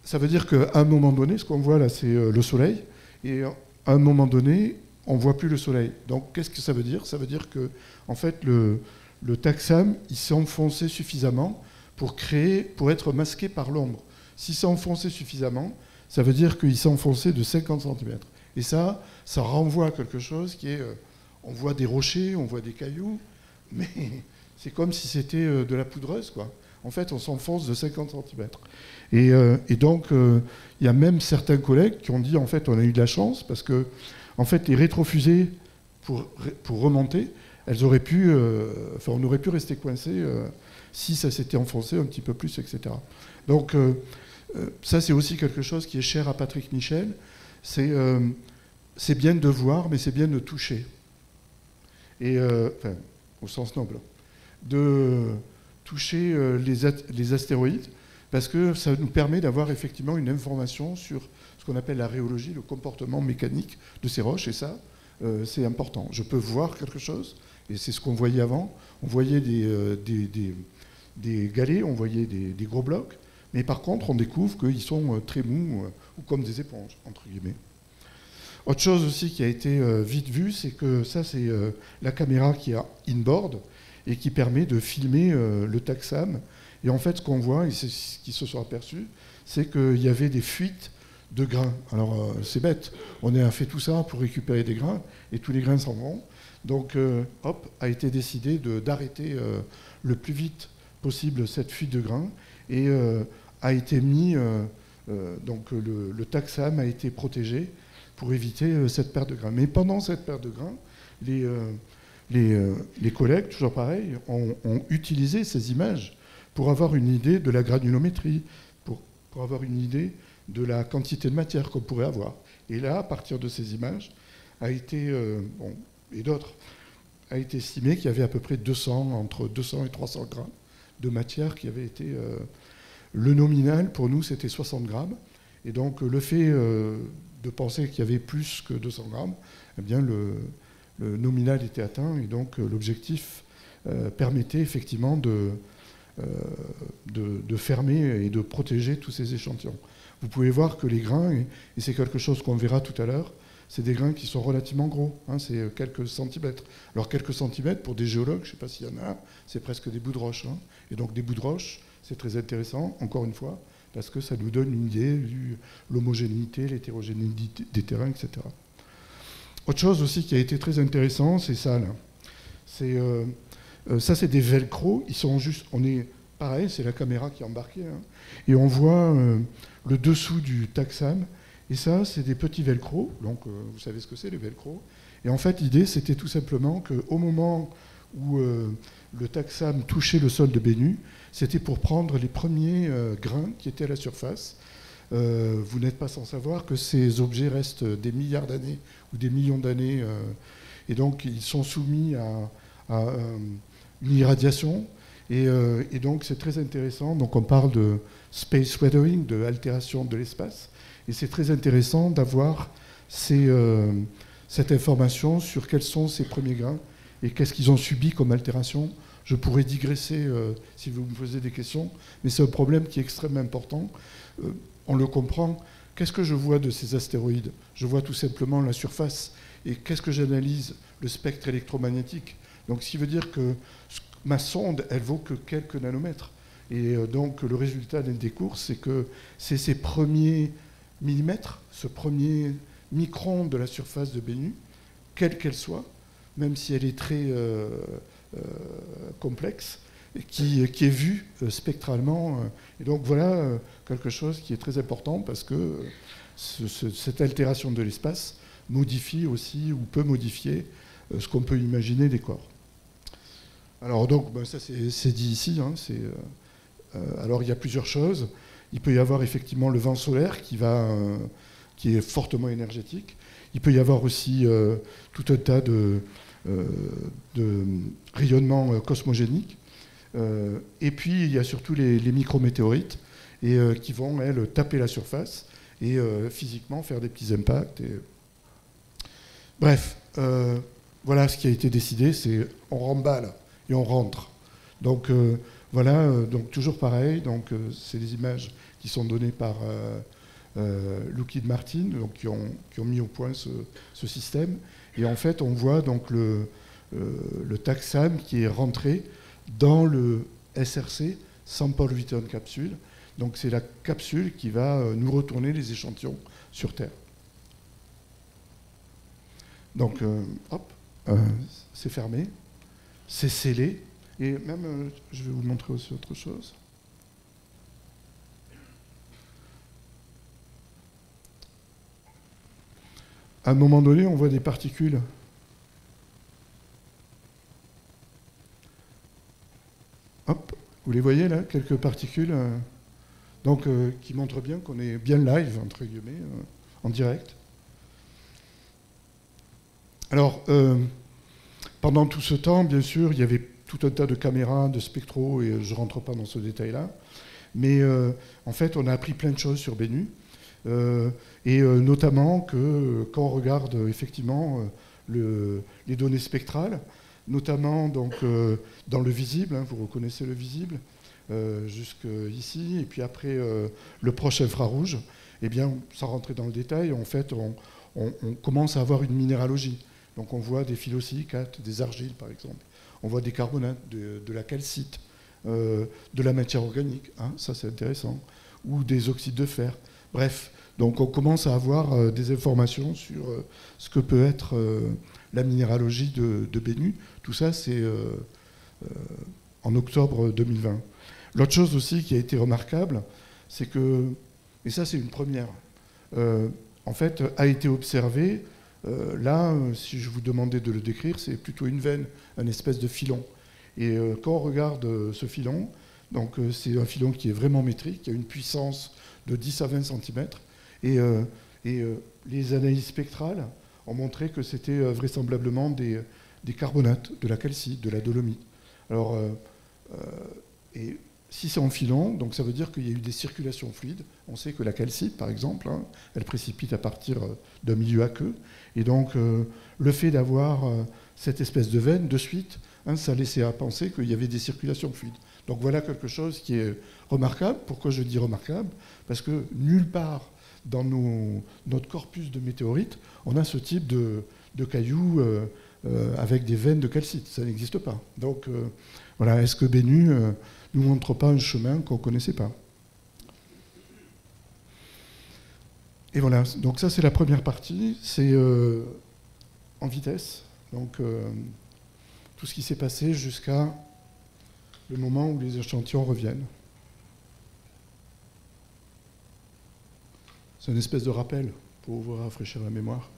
[SPEAKER 2] Ça veut dire qu'à un moment donné, ce qu'on voit là, c'est le soleil, et à un moment donné, on ne voit plus le soleil. Donc, qu'est-ce que ça veut dire? Ça veut dire que, en fait, le TACSAM, il s'est enfoncé suffisamment pour être masqué par l'ombre. S'il s'est enfoncé suffisamment, ça veut dire qu'il s'est enfoncé de 50 cm. Et ça renvoie à quelque chose qui est... on voit des rochers, on voit des cailloux, mais c'est comme si c'était de la poudreuse, quoi. en fait, on s'enfonce de 50 cm. Et donc, il y a même certains collègues qui ont dit, en fait, on a eu de la chance, parce que, en fait, les rétrofusées, pour remonter, elles auraient pu, on aurait pu rester coincé si ça s'était enfoncé un petit peu plus, etc. Donc, ça, c'est aussi quelque chose qui est cher à Patrick Michel. C'est bien de voir, mais c'est bien de toucher. Et, au sens noble. De toucher les astéroïdes, parce que ça nous permet d'avoir effectivement une information sur ce qu'on appelle la rhéologie, le comportement mécanique de ces roches, et ça, c'est important. Je peux voir quelque chose, et c'est ce qu'on voyait avant. On voyait des galets, on voyait des gros blocs, mais par contre, on découvre qu'ils sont très mous, ou comme des éponges, entre guillemets. Autre chose aussi qui a été vite vue, c'est que ça, c'est la caméra qui est inboard et qui permet de filmer le taxam. Et en fait, ce qu'on voit, et c'est ce qu'ils se sont aperçus, c'est qu'il y avait des fuites de grains. Alors, c'est bête, on a fait tout ça pour récupérer des grains, et tous les grains s'en vont. Donc, a été décidé d'arrêter le plus vite possible cette fuite de grains, et a été mis, donc le taxam a été protégé pour éviter cette perte de grains. Mais pendant cette perte de grains, les collègues, toujours pareil, ont utilisé ces images pour avoir une idée de la granulométrie, pour avoir une idée de la quantité de matière qu'on pourrait avoir. Et là, à partir de ces images, et d'autres, a été estimé qu'il y avait à peu près entre 200 et 300 grammes de matière qui avait été... le nominal, pour nous, c'était 60 grammes. Et donc, le fait de penser qu'il y avait plus que 200 grammes, eh bien, le nominal était atteint. Et donc, l'objectif permettait effectivement de fermer et de protéger tous ces échantillons. Vous pouvez voir que les grains, et c'est quelque chose qu'on verra tout à l'heure, c'est des grains qui sont relativement gros, hein, c'est quelques centimètres. Alors quelques centimètres, pour des géologues, je ne sais pas s'il y en a, c'est presque des bouts de roche. Hein. Et donc des bouts de roche, c'est très intéressant, encore une fois, parce que ça nous donne une idée de l'homogénéité, l'hétérogénéité des terrains, etc. Autre chose aussi qui a été très intéressant, c'est ça, là. Ça, c'est des velcro, ils sont juste... Pareil, c'est la caméra qui est embarquée, hein, et on voit le dessous du taxam. Et ça, c'est des petits velcro. Donc, vous savez ce que c'est, les velcro. Et en fait, l'idée, c'était tout simplement qu'au moment où le taxam touchait le sol de Bennu, c'était pour prendre les premiers grains qui étaient à la surface. Vous n'êtes pas sans savoir que ces objets restent des milliards d'années ou des millions d'années. Et donc, ils sont soumis à une irradiation. Et donc, c'est très intéressant. Donc, on parle de space weathering, de altération de l'espace. Et c'est très intéressant d'avoir cette information sur quels sont ces premiers grains et qu'est-ce qu'ils ont subi comme altération. Je pourrais digresser si vous me posez des questions, mais c'est un problème qui est extrêmement important. On le comprend. Qu'est-ce que je vois de ces astéroïdes? Je vois tout simplement la surface. Et qu'est-ce que j'analyse? Le spectre électromagnétique. Donc, ce qui veut dire que ma sonde, elle vaut que quelques nanomètres. Et donc, le résultat des courses, c'est que c'est ces premiers millimètres, ce premier micron de la surface de Bennu, quelle qu'elle soit, même si elle est très complexe, qui est vue spectralement. Et donc voilà quelque chose qui est très important parce que cette altération de l'espace modifie aussi ou peut modifier ce qu'on peut imaginer des corps. Alors donc, ça c'est dit ici. Hein, alors il y a plusieurs choses. Il peut y avoir effectivement le vent solaire qui est fortement énergétique. Il peut y avoir aussi tout un tas de rayonnements cosmogéniques. Et puis il y a surtout les micrométéorites qui vont, elles, taper la surface et physiquement faire des petits impacts. Bref, voilà ce qui a été décidé, c'est on remballe et on rentre. Donc voilà, donc toujours pareil, donc c'est des images qui sont données par Lockheed Martin, donc qui ont mis au point ce système. Et en fait, on voit donc le taxam qui est rentré dans le SRC, Sample Return Capsule. Donc c'est la capsule qui va nous retourner les échantillons sur Terre. Donc, hop, c'est fermé, c'est scellé. Et même, je vais vous montrer aussi autre chose. à un moment donné, on voit des particules. Hop, vous les voyez là, quelques particules, qui montrent bien qu'on est bien live, entre guillemets, en direct. Alors, pendant tout ce temps, bien sûr, il y avait tout un tas de caméras, de spectros, et je ne rentre pas dans ce détail-là. Mais en fait, on a appris plein de choses sur Bennu, et notamment que quand on regarde effectivement les données spectrales, notamment donc, dans le visible, hein, vous reconnaissez le visible, jusqu'ici, et puis après le proche infrarouge, eh bien, sans rentrer dans le détail, en fait, on commence à avoir une minéralogie. Donc on voit des phyllosilicates, des argiles par exemple, on voit des carbonates, de la calcite, de la matière organique, hein, ça c'est intéressant, ou des oxydes de fer. Bref, donc on commence à avoir des informations sur ce que peut être la minéralogie de Bennu. Tout ça, c'est en octobre 2020. L'autre chose aussi qui a été remarquable, c'est que, et ça c'est une première, en fait, a été observé, là, si je vous demandais de le décrire, c'est plutôt une veine, un espèce de filon. Et quand on regarde ce filon, donc c'est un filon qui est vraiment métrique, qui a une puissance de 10 à 20 cm, et les analyses spectrales ont montré que c'était vraisemblablement des carbonates, de la calcite, de la dolomite. Alors, et si c'est en filon, donc ça veut dire qu'il y a eu des circulations fluides. On sait que la calcite, par exemple, hein, elle précipite à partir d'un milieu aqueux. Et donc, le fait d'avoir cette espèce de veine, de suite, hein, ça laissait à penser qu'il y avait des circulations fluides. Donc voilà quelque chose qui est remarquable. Pourquoi je dis remarquable? Parce que nulle part dans notre corpus de météorites, on a ce type de cailloux avec des veines de calcite. Ça n'existe pas. Donc voilà, est-ce que Bennu nous montre pas un chemin qu'on ne connaissait pas? Et voilà, donc ça c'est la première partie, c'est en vitesse, donc tout ce qui s'est passé jusqu'à le moment où les échantillons reviennent. C'est une espèce de rappel pour vous rafraîchir la mémoire.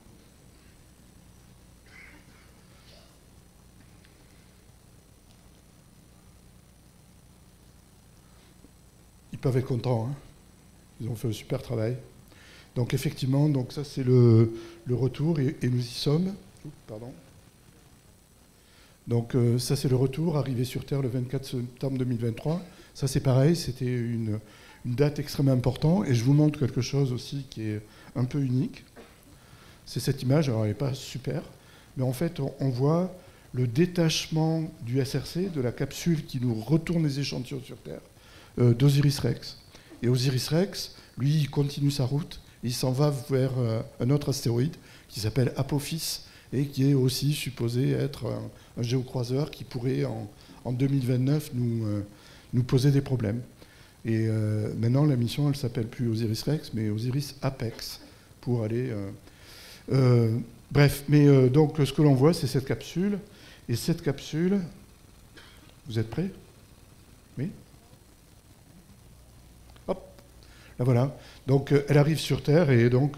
[SPEAKER 2] Ils peuvent être contents, hein. Ils ont fait un super travail. Donc effectivement, donc ça c'est le retour, et nous y sommes. Pardon. Donc ça c'est le retour, arrivé sur Terre le 24 septembre 2023. Ça c'est pareil, c'était une date extrêmement importante, et je vous montre quelque chose aussi qui est un peu unique. C'est cette image, alors elle n'est pas super, mais en fait on voit le détachement du SRC, de la capsule qui nous retourne les échantillons sur Terre, d'Osiris-Rex. Et Osiris-Rex, lui, il continue sa route, et il s'en va vers un autre astéroïde qui s'appelle Apophis, et qui est aussi supposé être un géocroiseur qui pourrait, en 2029, nous poser des problèmes. Et maintenant, la mission, elle ne s'appelle plus Osiris-Rex, mais Osiris-Apex, pour aller... bref, mais donc ce que l'on voit, c'est cette capsule. Et cette capsule... Vous êtes prêts? Oui? Hop, là voilà. Donc elle arrive sur Terre, et donc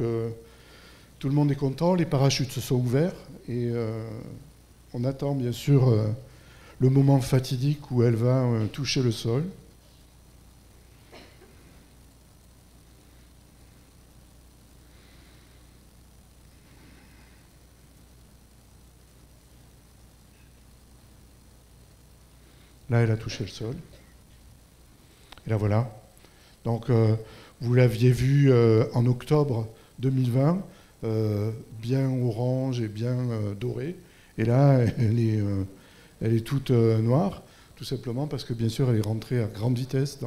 [SPEAKER 2] tout le monde est content, les parachutes se sont ouverts, et on attend bien sûr le moment fatidique où elle va toucher le sol. Là, elle a touché le sol. Et là, voilà. Donc, vous l'aviez vu en octobre 2020, bien orange et bien dorée. Et là, elle est toute noire, tout simplement parce que, bien sûr, elle est rentrée à grande vitesse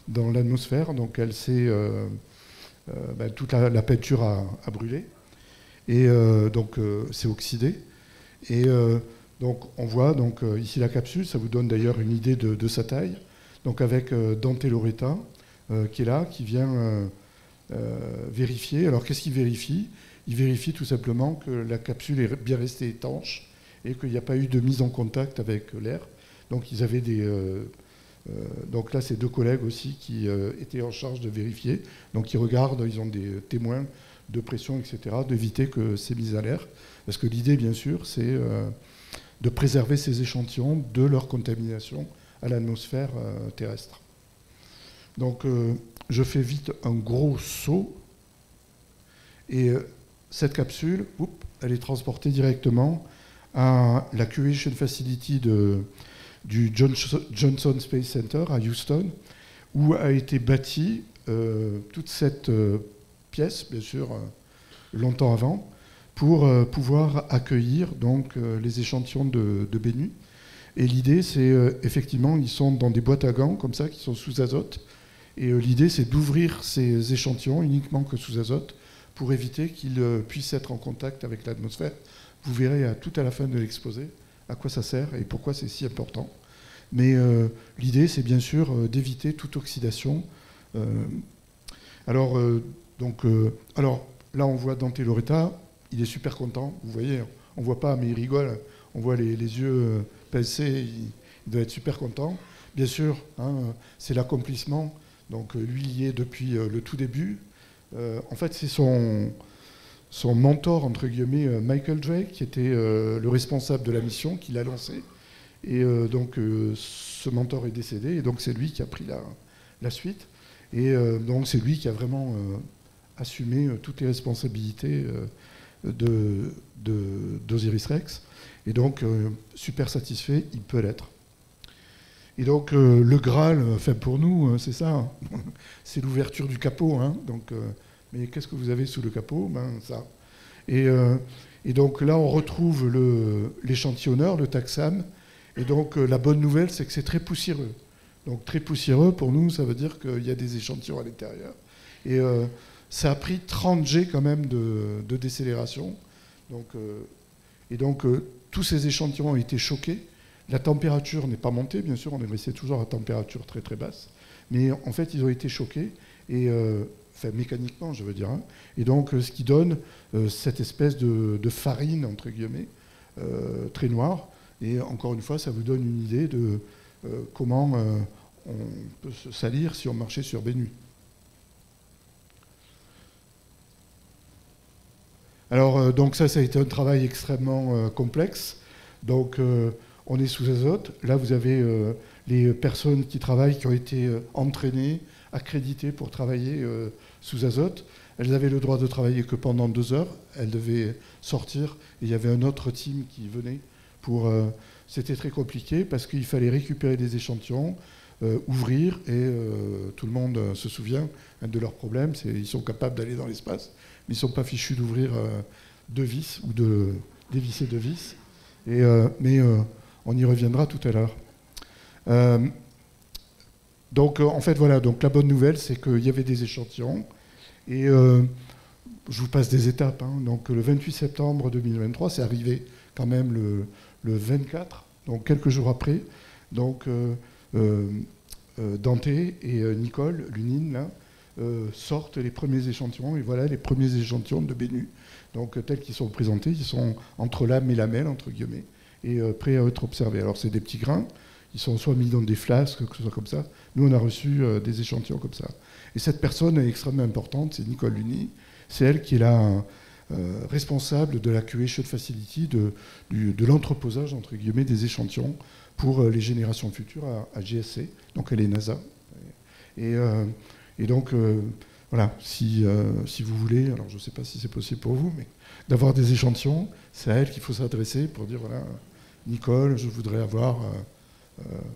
[SPEAKER 2] dans l'atmosphère. Donc, elle s'est... toute la peinture a brûlé. Et donc, c'est oxydé. Et... donc on voit donc, ici la capsule, ça vous donne d'ailleurs une idée de sa taille, donc avec Dante Lauretta qui est là, qui vient vérifier. Alors qu'est-ce qu'il vérifie? Il vérifie tout simplement que la capsule est bien restée étanche et qu'il n'y a pas eu de mise en contact avec l'air. Donc ils avaient donc là c'est deux collègues aussi qui étaient en charge de vérifier. Donc ils regardent, ils ont des témoins de pression, etc., d'éviter que c'est mis à l'air. Parce que l'idée, bien sûr, c'est de préserver ces échantillons de leur contamination à l'atmosphère terrestre. Donc, je fais vite un gros saut. Et cette capsule, elle est transportée directement à la Curation Facility du Johnson Space Center à Houston, où a été bâtie toute cette pièce, bien sûr, longtemps avant, pour pouvoir accueillir donc, les échantillons de Bennu. Et l'idée, c'est effectivement, ils sont dans des boîtes à gants, comme ça, qui sont sous azote. Et l'idée, c'est d'ouvrir ces échantillons uniquement que sous azote, pour éviter qu'ils puissent être en contact avec l'atmosphère. Vous verrez tout à la fin de l'exposé à quoi ça sert et pourquoi c'est si important. Mais l'idée, c'est bien sûr d'éviter toute oxydation. Alors là, on voit Dante Lauretta, il est super content. Vous voyez, on ne voit pas, mais il rigole. On voit les yeux pincés, il doit être super content. Bien sûr, hein, c'est l'accomplissement. Donc lui, il y est depuis le tout début. En fait, c'est son mentor, entre guillemets, Michael Drake, qui était le responsable de la mission, qui l'a lancé. Et donc, ce mentor est décédé, et donc c'est lui qui a pris la suite. Et donc, c'est lui qui a vraiment assumé toutes les responsabilités d'Osiris Rex. Et donc, super satisfait, il peut l'être. Et donc, le Graal, enfin pour nous, c'est ça, hein. C'est l'ouverture du capot. Hein. Donc, mais qu'est-ce que vous avez sous le capot? Ça. Et donc là, on retrouve l'échantillonneur, le taxam. Et donc, la bonne nouvelle, c'est que c'est très poussiéreux. Donc, très poussiéreux, pour nous, ça veut dire qu'il y a des échantillons à l'intérieur. Et ça a pris 30 G quand même de décélération. Donc, tous ces échantillons ont été choqués. La température n'est pas montée, bien sûr, on est resté toujours à température très très basse. Mais en fait, ils ont été choqués, et, enfin mécaniquement, je veux dire. Hein. Et donc, ce qui donne cette espèce de farine, entre guillemets, très noire. Et encore une fois, ça vous donne une idée de comment on peut se salir si on marchait sur Bennu. Alors, donc ça a été un travail extrêmement complexe. Donc, on est sous azote. Là, vous avez les personnes qui travaillent, qui ont été entraînées, accréditées pour travailler sous azote. Elles avaient le droit de travailler que pendant 2 heures. Elles devaient sortir. Et il y avait un autre team qui venait pour... C'était très compliqué parce qu'il fallait récupérer des échantillons, ouvrir, et tout le monde se souvient de leur problème. Ils sont capables d'aller dans l'espace, mais ils ne sont pas fichus d'ouvrir 2 vis ou de dévisser 2 vis. Mais on y reviendra tout à l'heure. Donc, en fait, voilà. Donc, la bonne nouvelle, c'est qu'il y avait des échantillons. Et je vous passe des étapes. Hein. Donc, le 28 septembre 2023, c'est arrivé quand même le 24, donc quelques jours après. Donc, Dante et Nicole, Lunine, là, sortent les premiers échantillons. Et voilà les premiers échantillons de Bennu. Donc, tels qu'ils sont présentés, ils sont entre l'âme et lamelle, entre guillemets, et prêts à être observés. Alors, c'est des petits grains. Ils sont soit mis dans des flasques, que ce soit comme ça. Nous, on a reçu des échantillons comme ça. Et cette personne est extrêmement importante, c'est Nicole Luni. C'est elle qui est la responsable de la Curation Facility, de l'entreposage, entre guillemets, des échantillons pour les générations futures à GSC. Donc, elle est NASA. Et donc, voilà, si vous voulez, alors je ne sais pas si c'est possible pour vous, mais d'avoir des échantillons, c'est à elle qu'il faut s'adresser pour dire, voilà, Nicole, je voudrais avoir...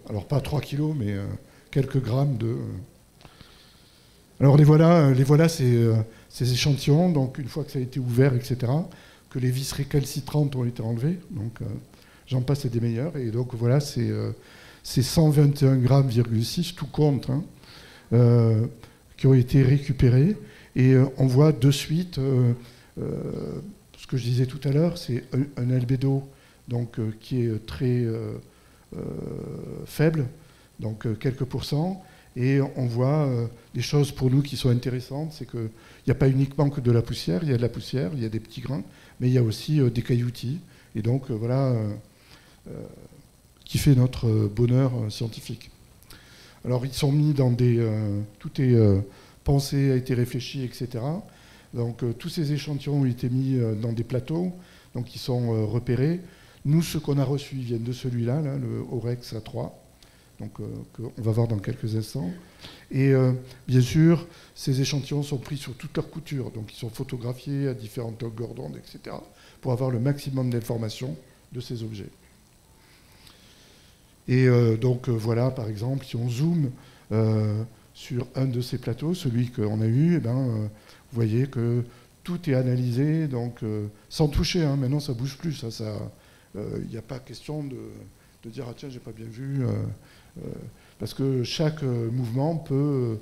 [SPEAKER 2] alors pas 3 kilos, mais quelques grammes de... Alors les voilà ces échantillons, donc une fois que ça a été ouvert, etc., que les vis récalcitrantes ont été enlevées, donc j'en passe et des meilleurs, et donc voilà, c'est 121 grammes, tout compte, hein, qui ont été récupérés, et on voit de suite, ce que je disais tout à l'heure, c'est un albédo donc, qui est très... faible, donc quelques pourcents, et on voit des choses pour nous qui sont intéressantes, c'est qu'il n'y a pas uniquement que de la poussière, il y a de la poussière, il y a des petits grains, mais il y a aussi des cailloutis, et donc voilà, qui fait notre bonheur scientifique. Alors ils sont mis dans des... tout est pensé, a été réfléchi, etc. Donc tous ces échantillons ont été mis dans des plateaux, donc ils sont repérés. Nous, ceux qu'on a reçus viennent de celui-là, là, le Orex A3, donc qu'on va voir dans quelques instants. Et bien sûr, ces échantillons sont pris sur toute leur couture, donc ils sont photographiés à différentes longueurs d'onde, etc., pour avoir le maximum d'informations de ces objets. Et donc voilà, par exemple, si on zoome sur un de ces plateaux, celui qu'on a eu, vous voyez que tout est analysé, donc sans toucher. Hein, maintenant, ça bouge plus. Il n'y a pas question de dire ah tiens, j'ai pas bien vu, parce que chaque mouvement peut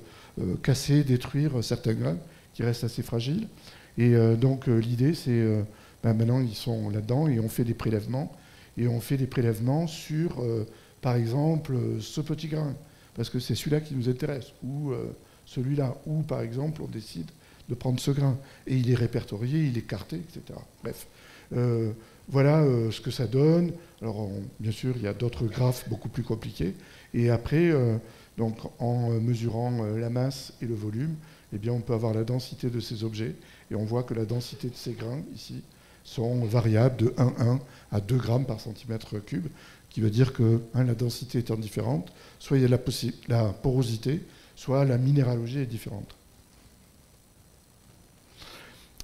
[SPEAKER 2] casser, détruire certains grains qui restent assez fragiles. Et donc l'idée, c'est maintenant ils sont là-dedans et on fait des prélèvements. Et on fait des prélèvements sur, par exemple, ce petit grain, parce que c'est celui-là qui nous intéresse, ou celui-là, ou par exemple, on décide de prendre ce grain. Et il est répertorié, il est carté, etc. Bref, voilà ce que ça donne. Alors, bien sûr, il y a d'autres graphes beaucoup plus compliqués. Et après, donc, en mesurant la masse et le volume, eh bien, on peut avoir la densité de ces objets. Et on voit que la densité de ces grains, ici, sont variables de 1,1 à 2 grammes par centimètre cube, qui veut dire que la densité étant différente, soit il y a la porosité, soit la minéralogie est différente.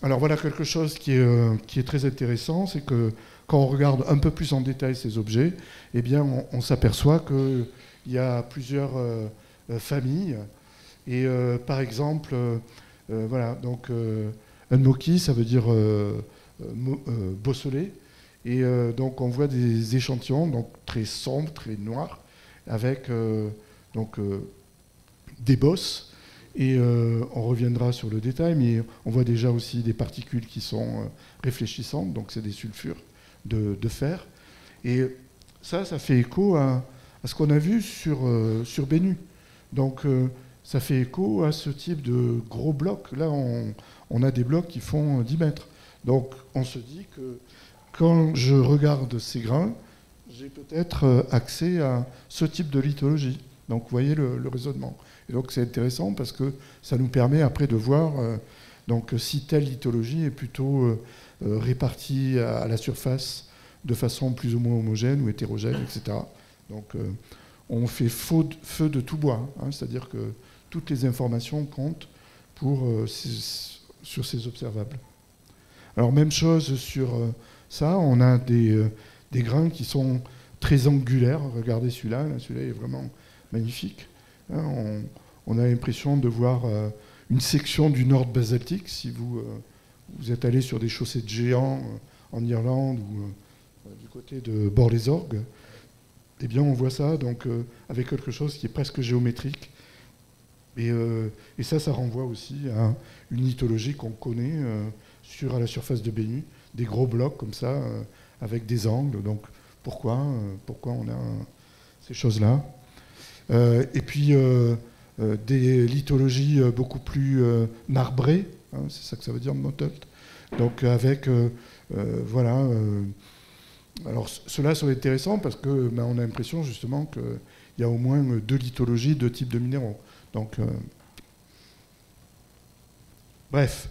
[SPEAKER 2] Alors voilà quelque chose qui est très intéressant, c'est que quand on regarde un peu plus en détail ces objets, eh bien on s'aperçoit qu'il y a plusieurs familles. Et par exemple, voilà, donc Unmoki, ça veut dire bosselé. Et donc on voit des échantillons donc très sombres, très noirs, avec donc des bosses. Et on reviendra sur le détail, mais on voit déjà aussi des particules qui sont réfléchissantes, donc c'est des sulfures de fer. Et ça fait écho à ce qu'on a vu sur Bennu. Donc ça fait écho à ce type de gros blocs. Là, on a des blocs qui font 10 mètres. Donc on se dit que quand je regarde ces grains, j'ai peut-être accès à ce type de lithologie. Donc vous voyez le raisonnement. Et donc c'est intéressant parce que ça nous permet après de voir donc, si telle lithologie est plutôt répartie à la surface de façon plus ou moins homogène ou hétérogène, etc. Donc on fait feu de tout bois, hein, c'est-à-dire que toutes les informations comptent sur ces observables. Alors même chose sur ça, on a des grains qui sont très angulaires. Regardez celui-là, celui-là est vraiment magnifique. Hein, on a l'impression de voir une section du nord basaltique. Si vous êtes allé sur des chaussées de géants en Irlande ou du côté de Bord-les-Orgues, eh bien on voit ça donc, avec quelque chose qui est presque géométrique. Et ça renvoie aussi à une lithologie qu'on connaît à la surface de Bennu, des gros blocs comme ça, avec des angles. Donc pourquoi on a ces choses-là et puis des lithologies beaucoup plus marbrées, hein, c'est ça que ça veut dire mottled. Donc avec voilà. Alors ceux-là sont intéressants parce que on a l'impression justement qu'il y a au moins 2 lithologies, 2 types de minéraux. Donc bref.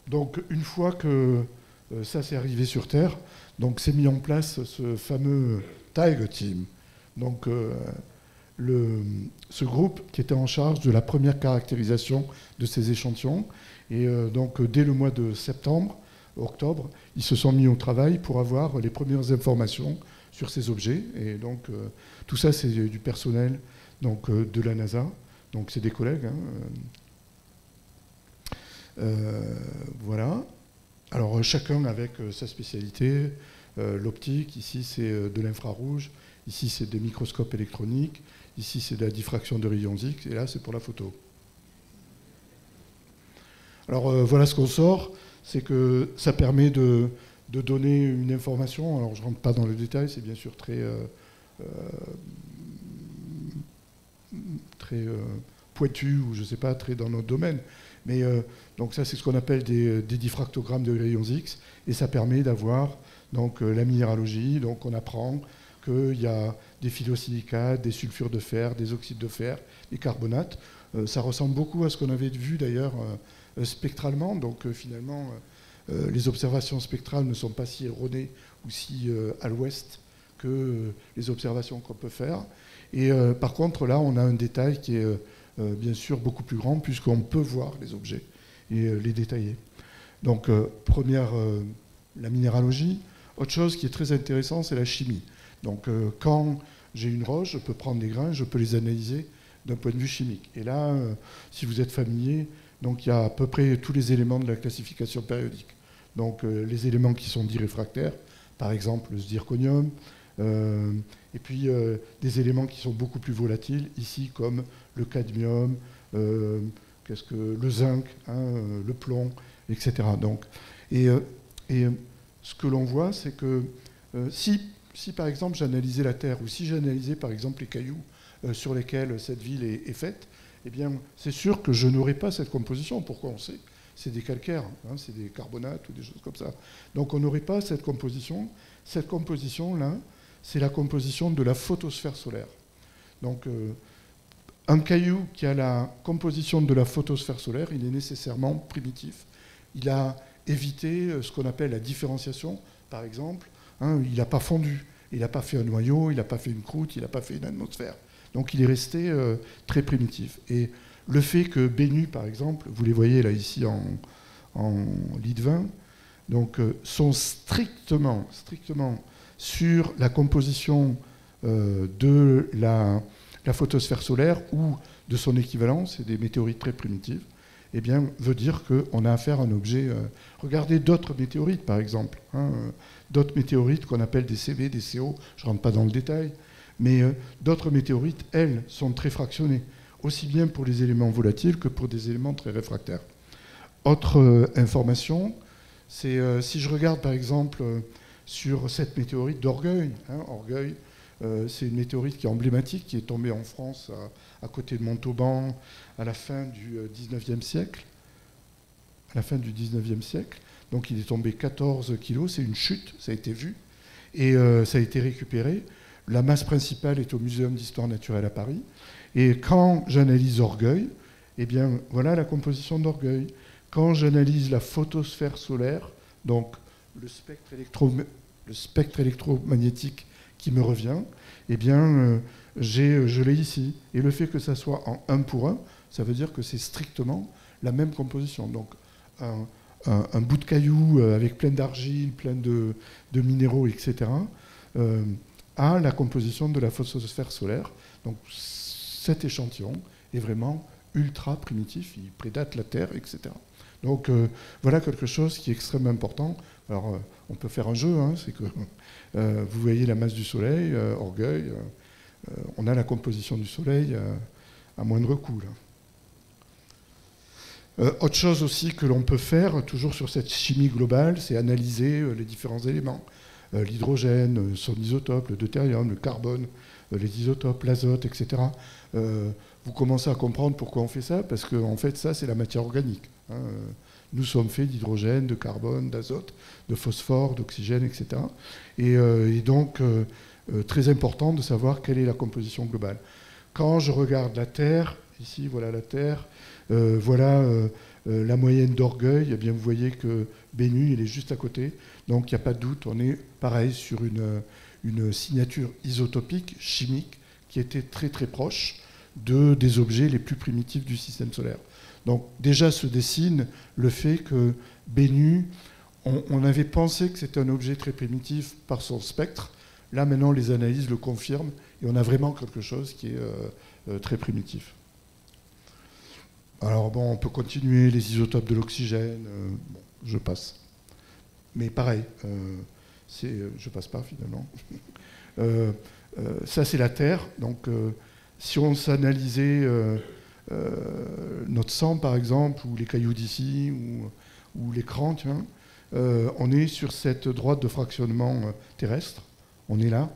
[SPEAKER 2] Donc une fois que ça s'est arrivé sur Terre, donc s'est mis en place ce fameux Tiger Team. Donc ce groupe qui était en charge de la première caractérisation de ces échantillons. Et donc dès le mois de octobre, ils se sont mis au travail pour avoir les premières informations sur ces objets. Et donc tout ça, c'est du personnel donc, de la NASA. Donc c'est des collègues. Hein. Voilà. Alors chacun avec sa spécialité. L'optique, ici c'est de l'infrarouge, ici c'est des microscopes électroniques, ici c'est de la diffraction de rayons X, et là c'est pour la photo. Alors voilà ce qu'on sort, c'est que ça permet de donner une information. Alors je ne rentre pas dans le détail, c'est bien sûr très pointu, ou je ne sais pas, très dans notre domaine. Mais donc ça c'est ce qu'on appelle des diffractogrammes de rayons X, et ça permet d'avoir donc la minéralogie. Donc on apprend qu'il y a des phyllosilicates, des sulfures de fer, des oxydes de fer, des carbonates. Ça ressemble beaucoup à ce qu'on avait vu d'ailleurs spectralement. Donc finalement, les observations spectrales ne sont pas si erronées ou si à l'ouest que les observations qu'on peut faire. Et par contre, là, on a un détail qui est bien sûr beaucoup plus grand, puisqu'on peut voir les objets et les détailler. Donc, première, la minéralogie. Autre chose qui est très intéressant, c'est la chimie. Donc, quand j'ai une roche, je peux prendre des grains, je peux les analyser d'un point de vue chimique. Et là, si vous êtes familier, donc il y a à peu près tous les éléments de la classification périodique. Donc, les éléments qui sont dits réfractaires, par exemple le zirconium, et puis des éléments qui sont beaucoup plus volatiles, ici comme le cadmium, le zinc, le plomb, etc. Donc, et ce que l'on voit, c'est que si par exemple j'analysais la Terre, ou si j'analysais par exemple les cailloux sur lesquels cette ville est faite, eh bien c'est sûr que je n'aurais pas cette composition. Pourquoi on sait? C'est des calcaires, c'est des carbonates ou des choses comme ça. Donc on n'aurait pas cette composition. Cette composition-là, c'est la composition de la photosphère solaire. Donc un caillou qui a la composition de la photosphère solaire, il est nécessairement primitif. Il a évité ce qu'on appelle la différenciation, par exemple. Il n'a pas fondu, il n'a pas fait un noyau, il n'a pas fait une croûte, il n'a pas fait une atmosphère. Donc il est resté très primitif. Et le fait que Bennu, par exemple, vous les voyez là ici en lit de vin, donc, sont strictement sur la composition de la photosphère solaire ou de son équivalent, c'est des météorites très primitives, eh bien, veut dire qu'on a affaire à un objet... regardez d'autres météorites, par exemple. D'autres météorites qu'on appelle des CV, des CO, je ne rentre pas dans le détail, mais d'autres météorites, elles, sont très fractionnées, aussi bien pour les éléments volatiles que pour des éléments très réfractaires. Autre information, c'est si je regarde par exemple sur cette météorite d'Orgueil. Orgueil, c'est une météorite qui est emblématique, qui est tombée en France à côté de Montauban à la fin du 19e siècle. À la fin du 19e siècle. Donc il est tombé 14 kilos, c'est une chute, ça a été vu, et ça a été récupéré. La masse principale est au Muséum d'histoire naturelle à Paris. Et quand j'analyse Orgueil, eh bien voilà la composition d'Orgueil. Quand j'analyse la photosphère solaire, donc le spectre électromagnétique qui me revient, eh bien, je l'ai ici. Et le fait que ça soit en 1 pour 1, ça veut dire que c'est strictement la même composition. Donc, un bout de caillou avec plein d'argile, plein de minéraux, etc., a la composition de la photosphère solaire. Donc, cet échantillon est vraiment ultra primitif, il prédate la Terre, etc. Donc voilà quelque chose qui est extrêmement important. Alors on peut faire un jeu, c'est que vous voyez la masse du Soleil, Orgueil, on a la composition du Soleil à moindre coût. Autre chose aussi que l'on peut faire, toujours sur cette chimie globale, c'est analyser les différents éléments. L'hydrogène, son isotope, le deutérium, le carbone, les isotopes, l'azote, etc. Vous commencez à comprendre pourquoi on fait ça, parce qu'en fait, ça, c'est la matière organique. Nous sommes faits d'hydrogène, de carbone, d'azote, de phosphore, d'oxygène, etc. Et donc, très important de savoir quelle est la composition globale. Quand je regarde la Terre, ici, voilà la Terre, voilà la moyenne d'Orgueil, eh bien, vous voyez que Bennu, il est juste à côté. Donc, il n'y a pas de doute, on est pareil sur une signature isotopique, chimique, qui était très très proche des objets les plus primitifs du système solaire. Donc déjà se dessine le fait que Bennu, on avait pensé que c'était un objet très primitif par son spectre. Là maintenant les analyses le confirment et on a vraiment quelque chose qui est très primitif. Alors bon, on peut continuer, les isotopes de l'oxygène, bon, je passe. Mais pareil, je passe pas finalement. Ça c'est la Terre, donc si on s'analysait notre sang par exemple, ou les cailloux d'ici, ou l'écran, on est sur cette droite de fractionnement terrestre, on est là,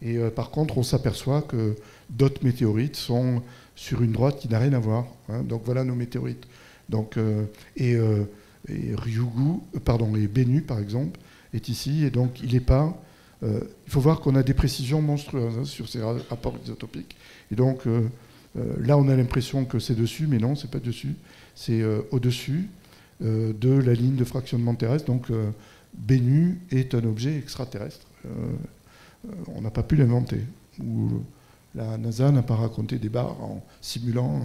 [SPEAKER 2] et par contre on s'aperçoit que d'autres météorites sont sur une droite qui n'a rien à voir, donc voilà nos météorites. Donc, et Bennu par exemple est ici, et donc il n'est pas... il faut voir qu'on a des précisions monstrueuses sur ces rapports isotopiques. Et donc, Là, on a l'impression que c'est dessus, mais non, c'est pas dessus. C'est au-dessus de la ligne de fractionnement terrestre. Donc, Bennu est un objet extraterrestre. On n'a pas pu l'inventer. Ou la NASA n'a pas raconté des barres en simulant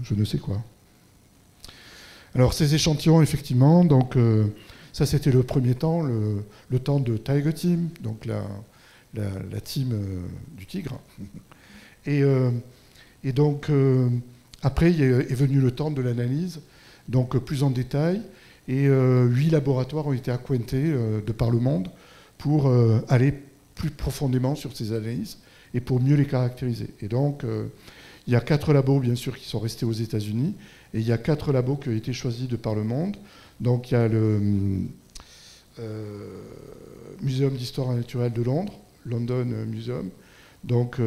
[SPEAKER 2] je ne sais quoi. Alors, ces échantillons, effectivement, donc, ça, c'était le premier temps, le temps de Tiger Team, donc la team du tigre. Et donc, après, est venu le temps de l'analyse, donc plus en détail, et 8 laboratoires ont été accointés de par le monde pour aller plus profondément sur ces analyses et pour mieux les caractériser. Et donc, il y a 4 labos, bien sûr, qui sont restés aux États-Unis, et il y a 4 labos qui ont été choisis de par le monde. Donc, il y a le Muséum d'histoire naturelle de Londres, London Museum, donc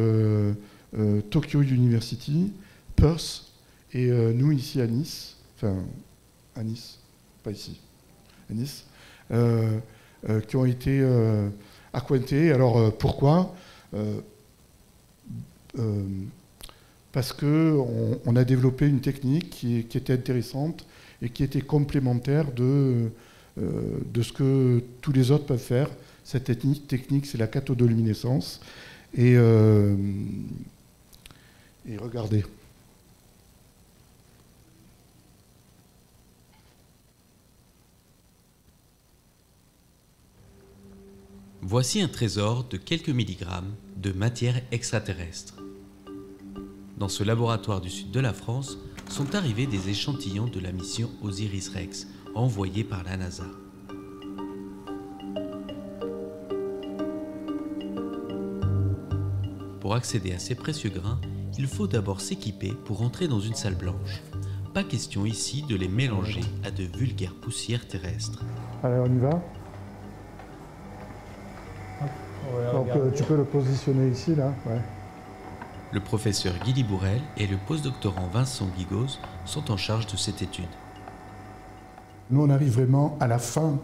[SPEAKER 2] Tokyo University, Perth, et nous ici à Nice, enfin à Nice, pas ici, à Nice, qui ont été accointés. Alors pourquoi parce qu'on a développé une technique qui était intéressante et qui était complémentaire de ce que tous les autres peuvent faire. Cette technique, c'est la cathodoluminescence. Et regardez.
[SPEAKER 5] Voici un trésor de quelques milligrammes de matière extraterrestre. Dans ce laboratoire du sud de la France sont arrivés des échantillons de la mission Osiris-Rex, envoyée par la NASA. Pour accéder à ces précieux grains, il faut d'abord s'équiper pour entrer dans une salle blanche. Pas question ici de les mélanger à de vulgaires poussières terrestres.
[SPEAKER 2] Allez, on y va. Donc tu peux le positionner ici, là. Ouais.
[SPEAKER 5] Le professeur Guy Libourel et le postdoctorant Vincent Guigos sont en charge de cette étude.
[SPEAKER 2] Nous, on arrive vraiment à la fin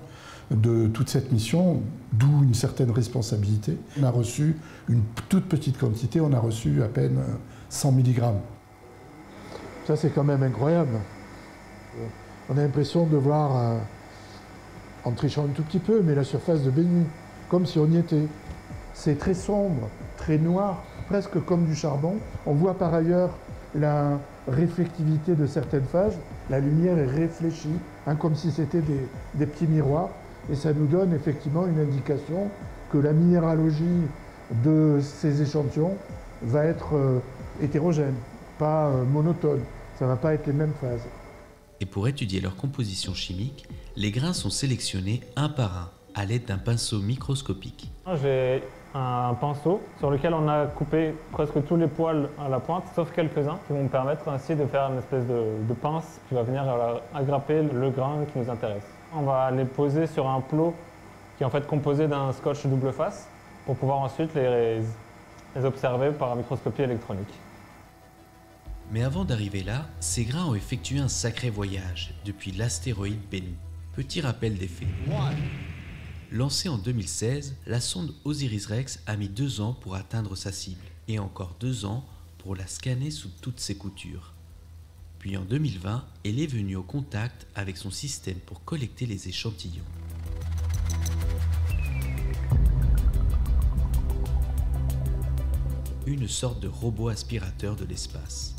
[SPEAKER 2] de toute cette mission, d'où une certaine responsabilité. On a reçu une toute petite quantité, on a reçu à peine 100 mg. Ça, c'est quand même incroyable. On a l'impression de voir, en trichant un tout petit peu, mais la surface de Bennu, comme si on y était. C'est très sombre, très noir, presque comme du charbon. On voit par ailleurs la réflectivité de certaines phases. La lumière est réfléchie, comme si c'était des petits miroirs. Et ça nous donne effectivement une indication que la minéralogie de ces échantillons va être hétérogène, pas monotone. Ça ne va pas être les mêmes phases.
[SPEAKER 5] Et pour étudier leur composition chimique, les grains sont sélectionnés un par un à l'aide d'un pinceau microscopique.
[SPEAKER 6] J'ai un pinceau sur lequel on a coupé presque tous les poils à la pointe, sauf quelques-uns, qui vont me permettre ainsi de faire une espèce de pince qui va venir agrapper le grain qui nous intéresse. On va les poser sur un plot qui est en fait composé d'un scotch double face pour pouvoir ensuite les observer par microscopie électronique.
[SPEAKER 5] Mais avant d'arriver là, ces grains ont effectué un sacré voyage depuis l'astéroïde Bennu. Petit rappel des faits. Lancée en 2016, la sonde Osiris-Rex a mis 2 ans pour atteindre sa cible et encore 2 ans pour la scanner sous toutes ses coutures. Puis en 2020, elle est venue au contact avec son système pour collecter les échantillons. Une sorte de robot aspirateur de l'espace.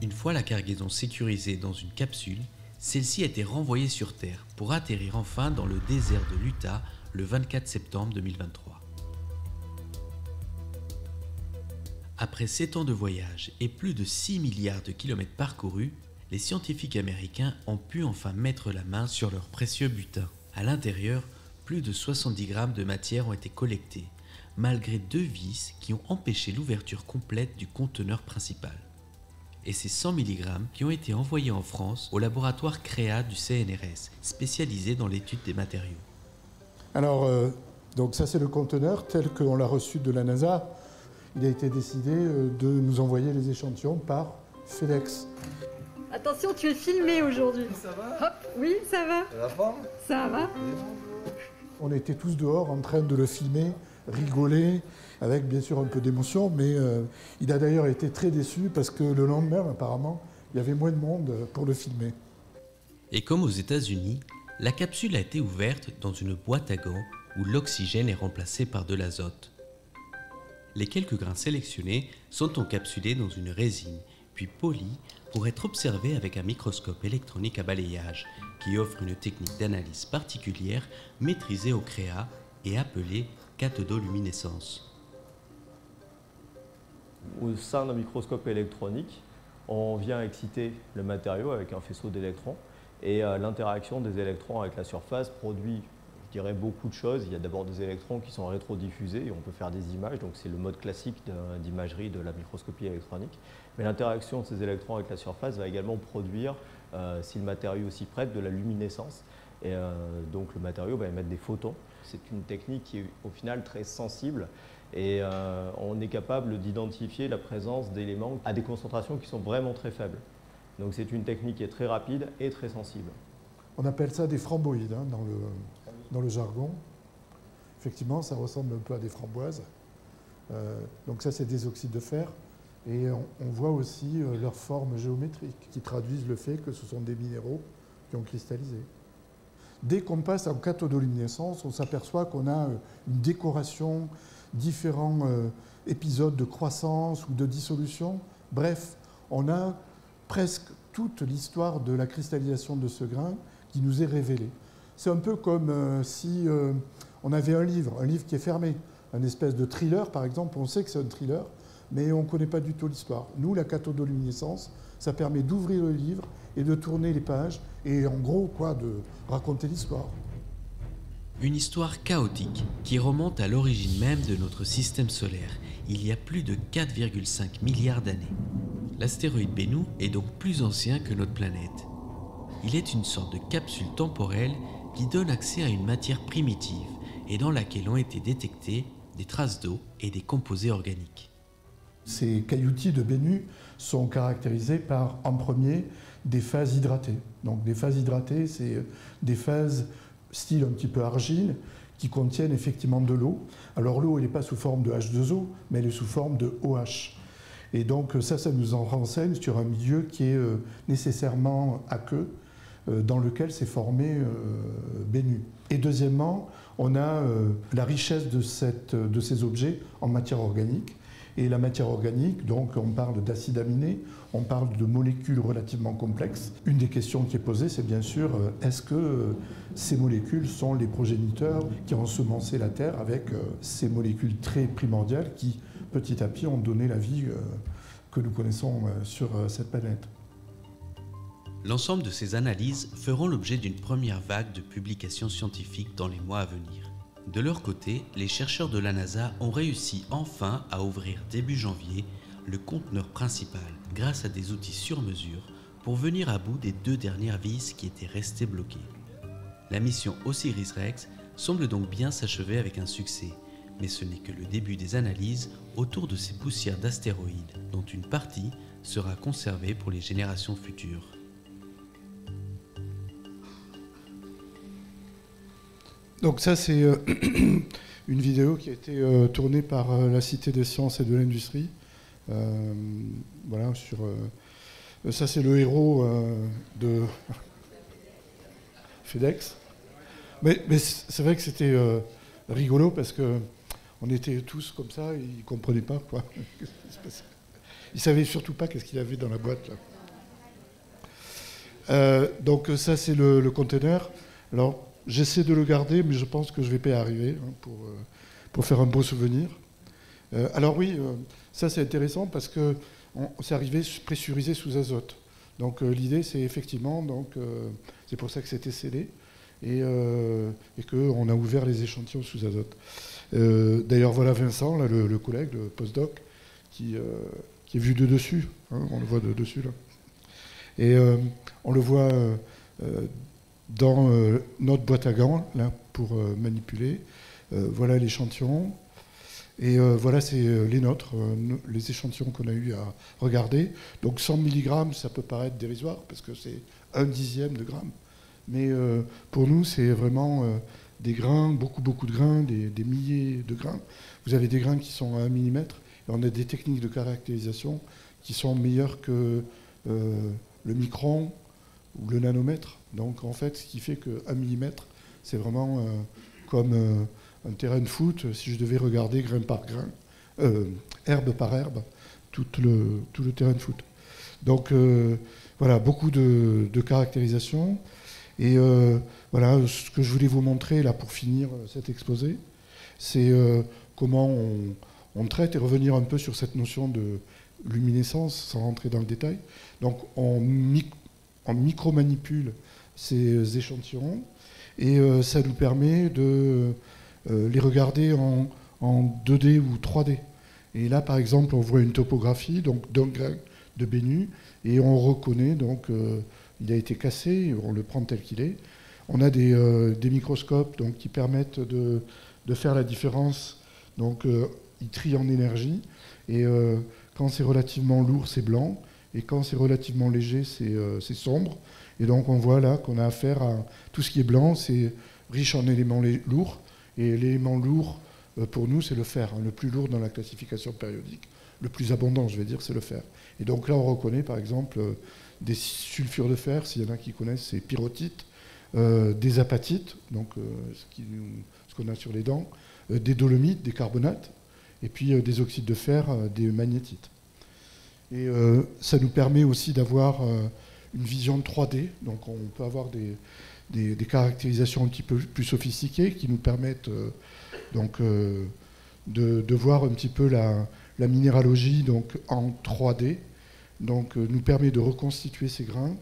[SPEAKER 5] Une fois la cargaison sécurisée dans une capsule, celle-ci a été renvoyée sur Terre pour atterrir enfin dans le désert de l'Utah le 24 septembre 2023. Après 7 ans de voyage et plus de 6 milliards de kilomètres parcourus, les scientifiques américains ont pu enfin mettre la main sur leur précieux butin. À l'intérieur, plus de 70 grammes de matière ont été collectés, malgré 2 vis qui ont empêché l'ouverture complète du conteneur principal. Et ces 100 mg qui ont été envoyés en France au laboratoire CREA du CNRS, spécialisé dans l'étude des matériaux.
[SPEAKER 2] Alors, donc ça c'est le conteneur tel qu'on l'a reçu de la NASA. Il a été décidé de nous envoyer les échantillons par FedEx.
[SPEAKER 7] Attention, tu es filmé aujourd'hui.
[SPEAKER 8] Ça va?
[SPEAKER 7] Hop, oui, ça va.
[SPEAKER 8] Ça va pas?
[SPEAKER 7] Ça va.
[SPEAKER 2] On était tous dehors en train de le filmer rigolé, avec bien sûr un peu d'émotion, mais il a d'ailleurs été très déçu parce que le lendemain, apparemment, il y avait moins de monde pour le filmer.
[SPEAKER 5] Et comme aux États-Unis, la capsule a été ouverte dans une boîte à gants où l'oxygène est remplacé par de l'azote. Les quelques grains sélectionnés sont encapsulés dans une résine, puis polis pour être observés avec un microscope électronique à balayage qui offre une technique d'analyse particulière maîtrisée au créa et appelée cathodoluminescence.
[SPEAKER 8] Au sein d'un microscope électronique, on vient exciter le matériau avec un faisceau d'électrons et l'interaction des électrons avec la surface produit, je dirais, beaucoup de choses. Il y a d'abord des électrons qui sont rétrodiffusés et on peut faire des images, donc c'est le mode classique d'imagerie de la microscopie électronique. Mais l'interaction de ces électrons avec la surface va également produire, si le matériau s'y prête, de la luminescence. Et donc le matériau va émettre des photons. C'est une technique qui est au final très sensible et on est capable d'identifier la présence d'éléments à des concentrations qui sont vraiment très faibles. Donc c'est une technique qui est très rapide et très sensible.
[SPEAKER 2] On appelle ça des framboïdes hein, dans le jargon. Effectivement, ça ressemble un peu à des framboises. Donc ça, c'est des oxydes de fer. Et on voit aussi leur forme géométrique, qui traduisent le fait que ce sont des minéraux qui ont cristallisé. Dès qu'on passe en cathodoluminescence, on s'aperçoit qu'on a une décoration, différents épisodes de croissance ou de dissolution. Bref, on a presque toute l'histoire de la cristallisation de ce grain qui nous est révélée. C'est un peu comme si on avait un livre qui est fermé, un espèce de thriller par exemple, on sait que c'est un thriller, mais on ne connaît pas du tout l'histoire. Nous, la cathodoluminescence, ça permet d'ouvrir le livre et de tourner les pages, et en gros, de raconter l'histoire.
[SPEAKER 5] Une histoire chaotique qui remonte à l'origine même de notre système solaire, il y a plus de 4,5 milliards d'années. L'astéroïde Bennu est donc plus ancien que notre planète. Il est une sorte de capsule temporelle qui donne accès à une matière primitive et dans laquelle ont été détectées des traces d'eau et des composés organiques.
[SPEAKER 2] Ces cailloutis de Bennu sont caractérisés par, en premier, des phases hydratées. Donc des phases hydratées, c'est des phases style un petit peu argile qui contiennent effectivement de l'eau. Alors l'eau, elle n'est pas sous forme de H2O, mais elle est sous forme de OH. Et donc ça nous en renseigne sur un milieu qui est nécessairement aqueux, dans lequel s'est formé Bennu. Et deuxièmement, on a la richesse de ces objets en matière organique. Et la matière organique, donc on parle d'acides aminés, on parle de molécules relativement complexes. Une des questions qui est posée, c'est bien sûr, est-ce que ces molécules sont les progéniteurs qui ont ensemencé la Terre avec ces molécules très primordiales qui, petit à petit, ont donné la vie que nous connaissons sur cette planète.
[SPEAKER 5] L'ensemble de ces analyses feront l'objet d'une première vague de publications scientifiques dans les mois à venir. De leur côté, les chercheurs de la NASA ont réussi enfin à ouvrir début janvier le conteneur principal grâce à des outils sur mesure pour venir à bout des 2 dernières vis qui étaient restées bloquées. La mission OSIRIS-REx semble donc bien s'achever avec un succès, mais ce n'est que le début des analyses autour de ces poussières d'astéroïdes dont une partie sera conservée pour les générations futures.
[SPEAKER 2] Donc ça, c'est une vidéo qui a été tournée par la Cité des Sciences et de l'Industrie. Voilà, ça c'est le héros de FedEx. Mais c'est vrai que c'était rigolo parce qu'on était tous comme ça et ils ne comprenaient pas quoi. Ils ne savaient surtout pas qu'est-ce qu'il y avait dans la boîte là. Donc ça c'est le conteneur. Alors, j'essaie de le garder, mais je pense que je ne vais pas y arriver pour faire un beau souvenir. Alors oui, ça c'est intéressant parce que c'est arrivé pressurisé sous azote. Donc l'idée c'est effectivement, c'est pour ça que c'était scellé et qu'on a ouvert les échantillons sous azote. D'ailleurs voilà Vincent, là, le collègue, le postdoc, qui est vu de dessus. Hein, on le voit de dessus là. Et on le voit dans notre boîte à gants, là, pour manipuler. Voilà l'échantillon. Et voilà, c'est les nôtres, les échantillons qu'on a eu à regarder. Donc 100 mg, ça peut paraître dérisoire, parce que c'est 1/10 de gramme. Mais pour nous, c'est vraiment des grains, beaucoup de grains, des milliers de grains. Vous avez des grains qui sont à 1 mm, et on a des techniques de caractérisation qui sont meilleures que le micron ou le nanomètre. Donc en fait, ce qui fait que 1 mm, c'est vraiment comme un terrain de foot, si je devais regarder grain par grain, herbe par herbe, tout le terrain de foot. Donc voilà, beaucoup de caractérisation. Et voilà, ce que je voulais vous montrer là pour finir cet exposé, c'est comment on traite et revenir un peu sur cette notion de luminescence sans rentrer dans le détail. Donc on micro-manipule ces échantillons et ça nous permet de les regarder en 2D ou 3D. Et là, par exemple, on voit une topographie donc d'un grain de bénu et on reconnaît donc il a été cassé, on le prend tel qu'il est. On a des microscopes donc, qui permettent de faire la différence. Donc, ils trient en énergie. Et quand c'est relativement lourd, c'est blanc. Et quand c'est relativement léger, c'est sombre. Et donc, on voit là qu'on a affaire à tout ce qui est blanc, c'est riche en éléments lourds. Et l'élément lourd, pour nous, c'est le fer. Le plus lourd dans la classification périodique. Le plus abondant, je vais dire, c'est le fer. Et donc là, on reconnaît, par exemple, des sulfures de fer, s'il y en a qui connaissent, c'est pyrrhotite, des apatites, donc ce qu'on a sur les dents, des dolomites, des carbonates, et puis des oxydes de fer, des magnétites. Et ça nous permet aussi d'avoir une vision 3D, donc on peut avoir des caractérisations un petit peu plus sophistiquées qui nous permettent donc, de voir un petit peu la minéralogie donc, en 3D, donc nous permet de reconstituer ces grains.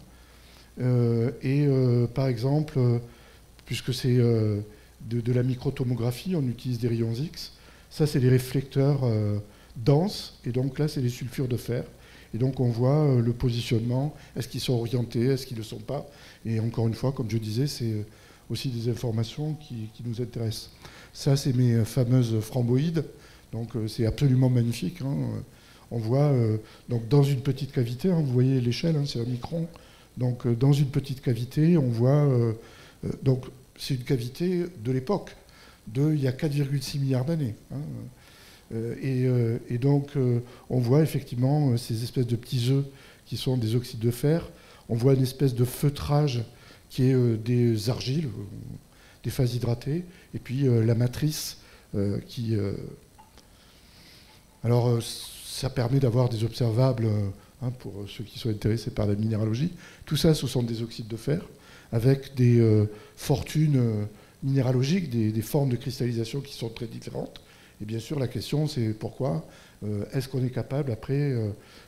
[SPEAKER 2] Par exemple, puisque c'est de la microtomographie, on utilise des rayons X. Ça, c'est des réflecteurs denses, et donc là, c'est les sulfures de fer. Et donc, on voit le positionnement, est-ce qu'ils sont orientés, est-ce qu'ils ne le sont pas. Et encore une fois, comme je disais, c'est aussi des informations qui nous intéressent. Ça, c'est mes fameuses framboïdes. Donc, c'est absolument magnifique. Hein. On voit donc dans une petite cavité, hein, vous voyez l'échelle, hein, c'est un micron. Donc dans une petite cavité, on voit. Donc c'est une cavité de l'époque, il y a 4,6 milliards d'années. Hein, et donc on voit effectivement ces espèces de petits œufs qui sont des oxydes de fer. On voit une espèce de feutrage qui est des argiles, des phases hydratées, et puis la matrice qui. Alors ça permet d'avoir des observables, hein, pour ceux qui sont intéressés par la minéralogie. Tout ça, ce sont des oxydes de fer, avec des fortunes minéralogiques, des formes de cristallisation qui sont très différentes. Et bien sûr, la question, c'est pourquoi est-ce qu'on est capable, après,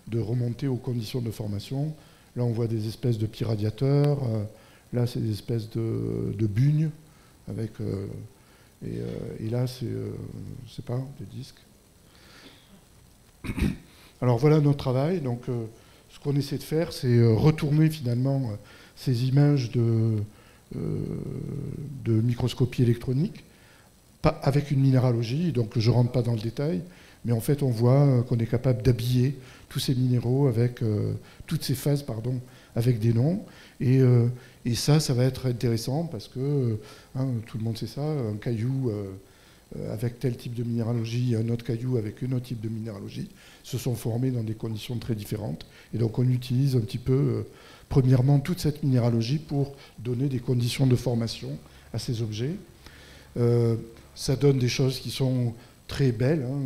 [SPEAKER 2] de remonter aux conditions de formation. Là, on voit des espèces de petits radiateurs. Là, c'est des espèces de bugnes, avec, et là, c'est pas des disques. Alors voilà notre travail. Donc, ce qu'on essaie de faire, c'est retourner finalement ces images de microscopie électronique avec une minéralogie. Donc je ne rentre pas dans le détail, mais en fait on voit qu'on est capable d'habiller tous ces minéraux avec toutes ces phases, pardon, avec des noms. Et ça va être intéressant parce que hein, tout le monde sait ça, un caillou avec tel type de minéralogie, un autre caillou avec un autre type de minéralogie, se sont formés dans des conditions très différentes. Et donc on utilise un petit peu, premièrement, toute cette minéralogie pour donner des conditions de formation à ces objets. Ça donne des choses qui sont très belles. Hein.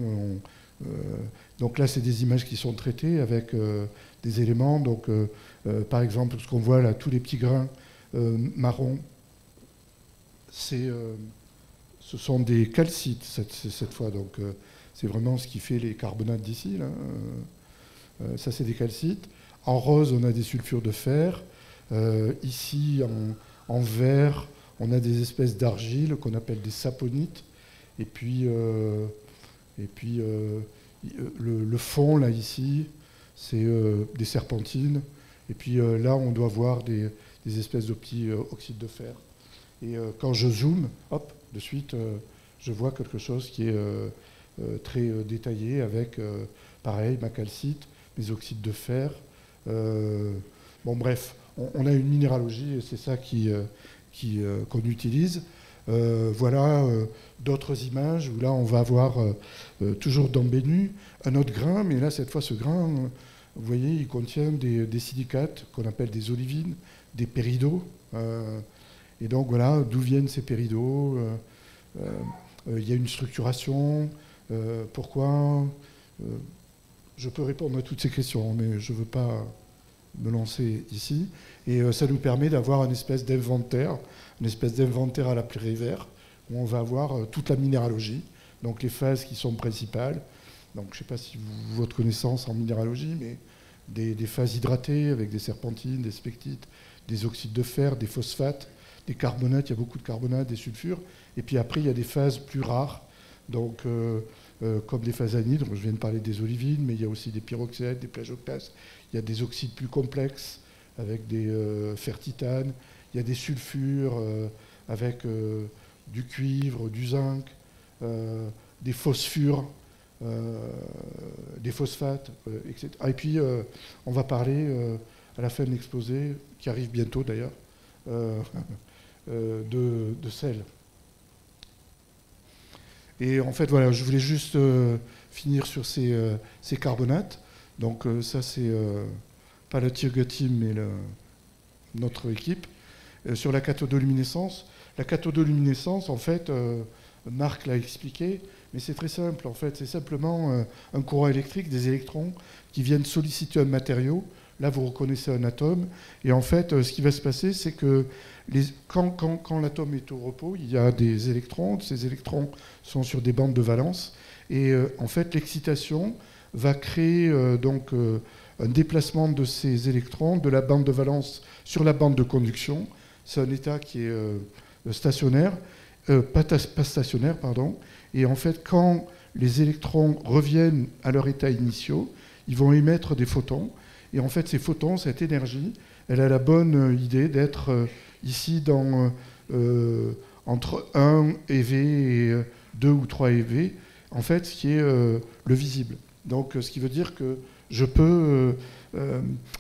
[SPEAKER 2] Donc là, c'est des images qui sont traitées avec des éléments. Donc, par exemple, ce qu'on voit là, tous les petits grains marrons, ce sont des calcites cette fois, donc c'est vraiment ce qui fait les carbonates d'ici. Ça, c'est des calcites. En rose, on a des sulfures de fer. Ici, en vert, on a des espèces d'argile qu'on appelle des saponites. Et puis le fond, là, ici, c'est des serpentines. Et puis là, on doit voir des espèces de petits oxydes de fer. Et quand je zoome, hop, de suite, je vois quelque chose qui est très détaillé avec, pareil, ma calcite, mes oxydes de fer. Bon, bref, on a une minéralogie et c'est ça qu'on utilise. Voilà d'autres images où là on va avoir toujours dans Bennu un autre grain, mais là cette fois ce grain, vous voyez, il contient des silicates qu'on appelle des olivines, des péridots. Et donc voilà d'où viennent ces péridots. Il y a une structuration. Pourquoi je peux répondre à toutes ces questions, mais je ne veux pas me lancer ici. Et ça nous permet d'avoir une espèce d'inventaire à la Prévert, où on va avoir toute la minéralogie, donc les phases qui sont principales. Donc je ne sais pas si votre connaissance en minéralogie, mais des phases hydratées avec des serpentines, des spectites, des oxydes de fer, des phosphates, des carbonates, il y a beaucoup de carbonates, des sulfures. Et puis après, il y a des phases plus rares, donc comme des phases anhydres. Je viens de parler des olivines, mais il y a aussi des pyroxènes, des plagioclases. Il y a des oxydes plus complexes avec des fer titane. Il y a des sulfures avec du cuivre, du zinc, des phosphures, des phosphates, etc. Et puis, on va parler à la fin de l'exposé, qui arrive bientôt d'ailleurs, de sel. Et en fait, voilà, je voulais juste finir sur ces carbonates. Donc ça, c'est pas le Tirga Team, mais notre équipe. Sur la cathodoluminescence. La cathodoluminescence, en fait, Marc l'a expliqué, mais c'est très simple. En fait, c'est simplement un courant électrique, des électrons qui viennent solliciter un matériau. Là, vous reconnaissez un atome. Et en fait, ce qui va se passer, c'est que quand l'atome est au repos, il y a des électrons. Ces électrons sont sur des bandes de valence. Et en fait, l'excitation va créer donc un déplacement de ces électrons de la bande de valence sur la bande de conduction. C'est un état qui est stationnaire, pas stationnaire, pardon. Et en fait, quand les électrons reviennent à leur état initiaux, ils vont émettre des photons. Et en fait, ces photons, cette énergie, elle a la bonne idée d'être ici dans entre 1 eV et 2 ou 3 eV, en fait, ce qui est le visible. Donc, ce qui veut dire que je peux,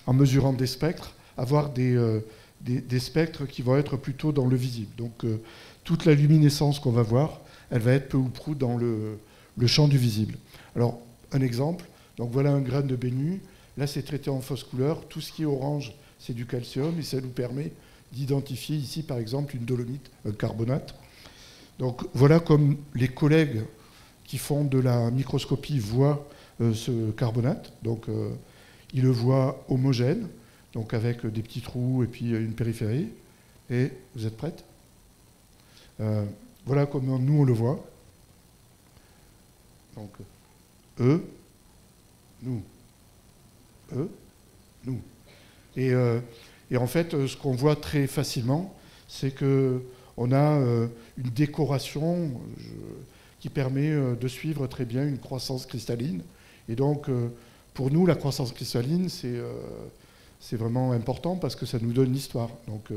[SPEAKER 2] en mesurant des spectres, avoir des spectres qui vont être plutôt dans le visible. Donc, toute la luminescence qu'on va voir, elle va être peu ou prou dans le champ du visible. Alors, un exemple. Donc, voilà un grain de Bennu. Là, c'est traité en fausse couleur. Tout ce qui est orange, c'est du calcium. Et ça nous permet d'identifier ici, par exemple, une dolomite, un carbonate. Donc, voilà comme les collègues qui font de la microscopie voient ce carbonate. Donc, ils le voient homogène, donc avec des petits trous et puis une périphérie. Et vous êtes prêtes ? Voilà comment nous, on le voit. Donc, eux, nous. Eux, nous. Et en fait, ce qu'on voit très facilement, c'est qu'on a une décoration qui permet de suivre très bien une croissance cristalline. Et donc, pour nous, la croissance cristalline, c'est vraiment important parce que ça nous donne l'histoire. Donc,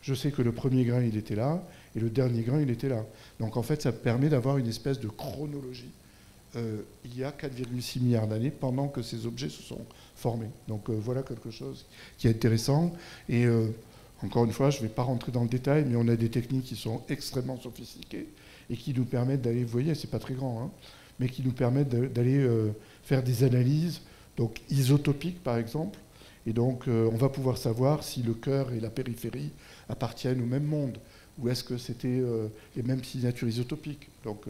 [SPEAKER 2] je sais que le premier grain, il était là, et le dernier grain, il était là. Donc, en fait, ça permet d'avoir une espèce de chronologie. Il y a 4,6 milliards d'années pendant que ces objets se sont formés. Donc voilà quelque chose qui est intéressant. Et encore une fois, je ne vais pas rentrer dans le détail, mais on a des techniques qui sont extrêmement sophistiquées et qui nous permettent d'aller, vous voyez, c'est pas très grand, hein, mais qui nous permettent d'aller faire des analyses, donc isotopiques par exemple. Et donc on va pouvoir savoir si le cœur et la périphérie appartiennent au même monde, ou est-ce que c'était les mêmes signatures isotopiques. Donc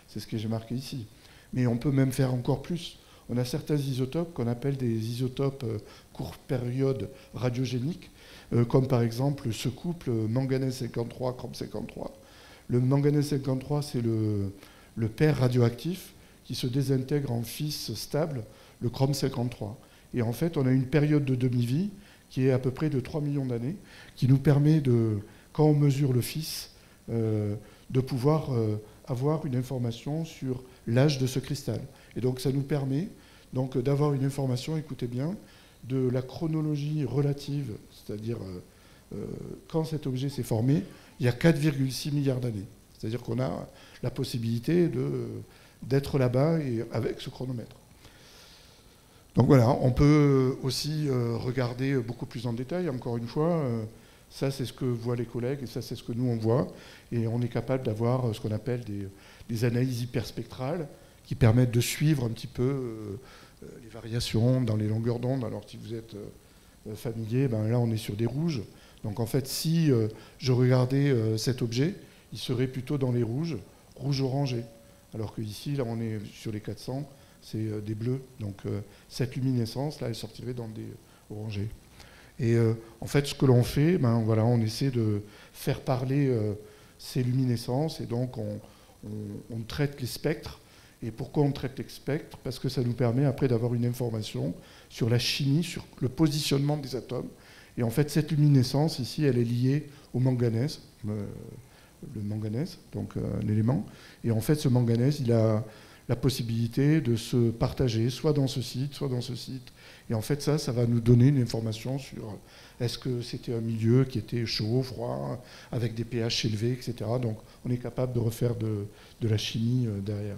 [SPEAKER 2] c'est ce que j'ai marqué ici. Mais on peut même faire encore plus. On a certains isotopes qu'on appelle des isotopes courte période radiogéniques, comme par exemple ce couple manganèse 53, chrome 53. Le manganèse 53, c'est le père radioactif qui se désintègre en fils stable, le chrome 53. Et en fait, on a une période de demi-vie qui est à peu près de 3 millions d'années, qui nous permet, quand on mesure le fils, de pouvoir avoir une information sur l'âge de ce cristal. Et donc ça nous permet donc d'avoir une information, écoutez bien, de la chronologie relative, c'est-à-dire quand cet objet s'est formé, il y a 4,6 milliards d'années. C'est-à-dire qu'on a la possibilité d'être là-bas et avec ce chronomètre. Donc voilà, on peut aussi regarder beaucoup plus en détail, encore une fois, Ça, c'est ce que voient les collègues et ça, c'est ce que nous, on voit. Et on est capable d'avoir ce qu'on appelle des analyses hyperspectrales qui permettent de suivre un petit peu les variations dans les longueurs d'onde. Alors, si vous êtes familier, ben là, on est sur des rouges. Donc, en fait, si je regardais cet objet, il serait plutôt dans les rouges, rouge-orangé. Alors qu'ici, là, on est sur les 400, c'est des bleus. Donc, cette luminescence, là, elle sortirait dans des orangés. Et en fait, ce que l'on fait, ben, voilà, on essaie de faire parler ces luminescences et donc on traite les spectres. Et pourquoi on traite les spectres? Parce que ça nous permet après d'avoir une information sur la chimie, sur le positionnement des atomes. Et en fait, cette luminescence ici, elle est liée au manganèse, le manganèse, donc un élément. Et en fait, ce manganèse, il a la possibilité de se partager, soit dans ce site, soit dans ce site. Et en fait, ça va nous donner une information sur est-ce que c'était un milieu qui était chaud, froid, avec des pH élevés, etc. Donc, on est capable de refaire de la chimie derrière.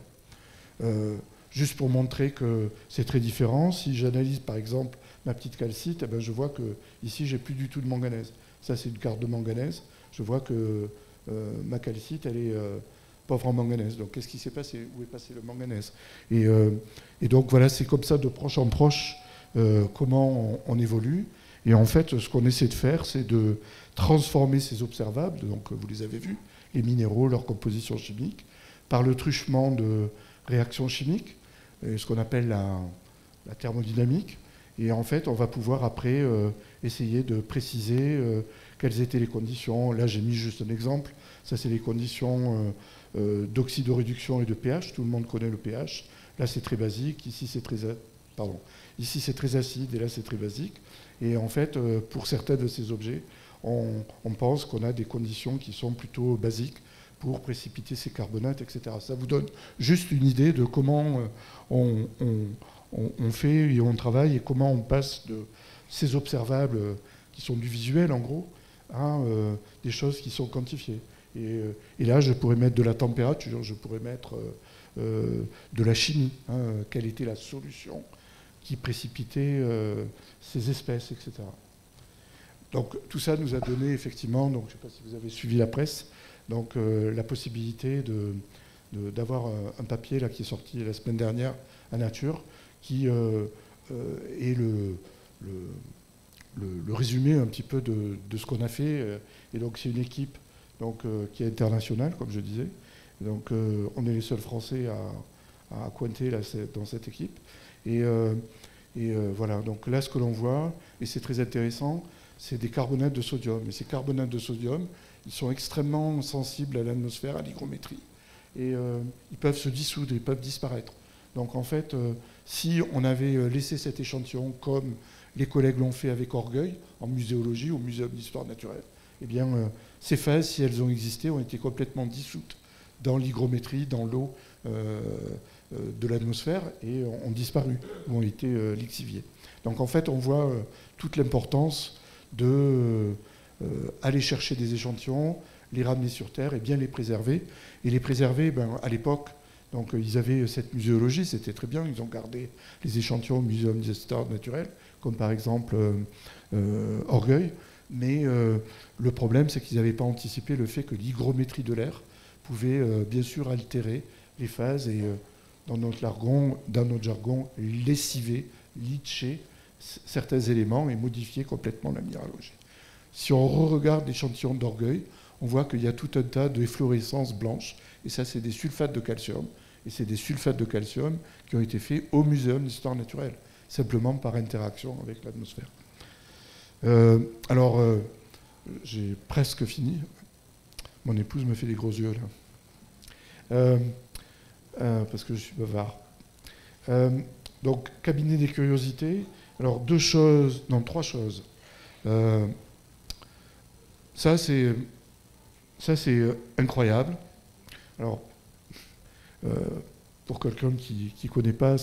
[SPEAKER 2] Juste pour montrer que c'est très différent, si j'analyse par exemple ma petite calcite, eh ben, je vois que ici, j'ai plus du tout de manganèse. Ça, c'est une carte de manganèse. Je vois que ma calcite, elle est pauvre en manganèse. Donc, qu'est-ce qui s'est passé? Où est passé le manganèse? Et donc, voilà, c'est comme ça, de proche en proche, comment on évolue. Et en fait, ce qu'on essaie de faire, c'est de transformer ces observables, donc vous les avez vus, les minéraux, leur composition chimique, par le truchement de réactions chimiques, ce qu'on appelle la thermodynamique. Et en fait, on va pouvoir après essayer de préciser quelles étaient les conditions. Là, j'ai mis juste un exemple. Ça, c'est les conditions d'oxydoréduction et de pH. Tout le monde connaît le pH. Là, c'est très basique. Ici, c'est très... Pardon. Ici, c'est très acide et là, c'est très basique. Et en fait, pour certains de ces objets, on pense qu'on a des conditions qui sont plutôt basiques pour précipiter ces carbonates, etc. Ça vous donne juste une idée de comment on fait et on travaille et comment on passe de ces observables qui sont du visuel, en gros, à des choses qui sont quantifiées. Et là, je pourrais mettre de la température, je pourrais mettre de la chimie, quelle était la solution qui précipitait ces espèces, etc. Donc tout ça nous a donné effectivement, donc, je ne sais pas si vous avez suivi la presse, donc la possibilité d'avoir un papier là, qui est sorti la semaine dernière à Nature, qui est le résumé un petit peu de ce qu'on a fait. Et donc c'est une équipe donc, qui est internationale, comme je disais. Et donc on est les seuls Français à pointer là, dans cette équipe. Et voilà, donc là ce que l'on voit, et c'est très intéressant, c'est des carbonates de sodium. Et ces carbonates de sodium, ils sont extrêmement sensibles à l'atmosphère, à l'hygrométrie. Et ils peuvent se dissoudre, ils peuvent disparaître. Donc en fait, si on avait laissé cet échantillon comme les collègues l'ont fait avec orgueil, en muséologie, au Muséum d'histoire naturelle, eh bien ces phases, si elles ont existé, ont été complètement dissoutes dans l'hygrométrie, dans l'eau de l'atmosphère, et ont disparu, ou ont été lixiviées. Donc en fait, on voit toute l'importance de aller chercher des échantillons, les ramener sur Terre et bien les préserver. Et les préserver, à l'époque, donc ils avaient cette muséologie, c'était très bien, ils ont gardé les échantillons au Muséum d'histoire naturelle, comme par exemple Orgueil, mais le problème, c'est qu'ils n'avaient pas anticipé le fait que l'hygrométrie de l'air pouvait bien sûr altérer les phases et, dans notre jargon, lessiver, litcher certains éléments et modifier complètement la minéralogie. Si on re-regarde l'échantillon d'Orgueil, on voit qu'il y a tout un tas d'efflorescences blanches, et ça, c'est des sulfates de calcium, et c'est des sulfates de calcium qui ont été faits au Muséum d'histoire naturelle, simplement par interaction avec l'atmosphère. Alors, j'ai presque fini. Mon épouse me fait des gros yeux, là. Parce que je suis bavard. Donc, cabinet des curiosités. Alors, trois choses. Ça, c'est incroyable. Alors, pour quelqu'un qui ne connaît pas,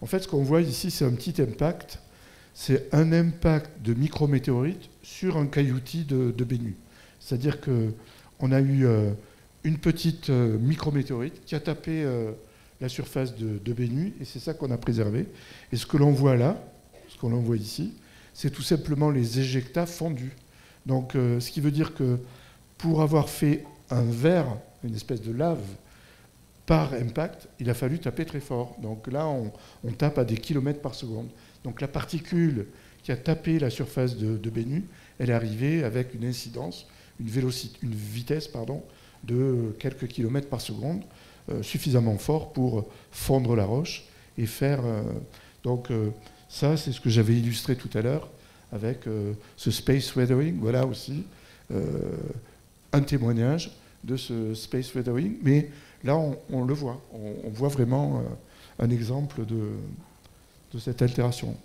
[SPEAKER 2] en fait, ce qu'on voit ici, c'est un petit impact. C'est un impact de micrométéorite sur un cailloutis de Bennu. C'est-à-dire qu'on a eu une petite micrométéorite qui a tapé la surface de Bennu, et c'est ça qu'on a préservé. Et ce que l'on voit là, ce que l'on voit ici, c'est tout simplement les éjectats fondus. Donc, ce qui veut dire que pour avoir fait un verre, une espèce de lave, par impact, il a fallu taper très fort. Donc là, on tape à des kilomètres par seconde. Donc la particule qui a tapé la surface de Bennu, elle est arrivée avec une incidence, une vitesse de quelques kilomètres par seconde, suffisamment fort pour fondre la roche et faire... ça, c'est ce que j'avais illustré tout à l'heure avec ce space weathering. Voilà aussi un témoignage de ce space weathering. Mais là, on le voit. On voit vraiment un exemple de cette altération.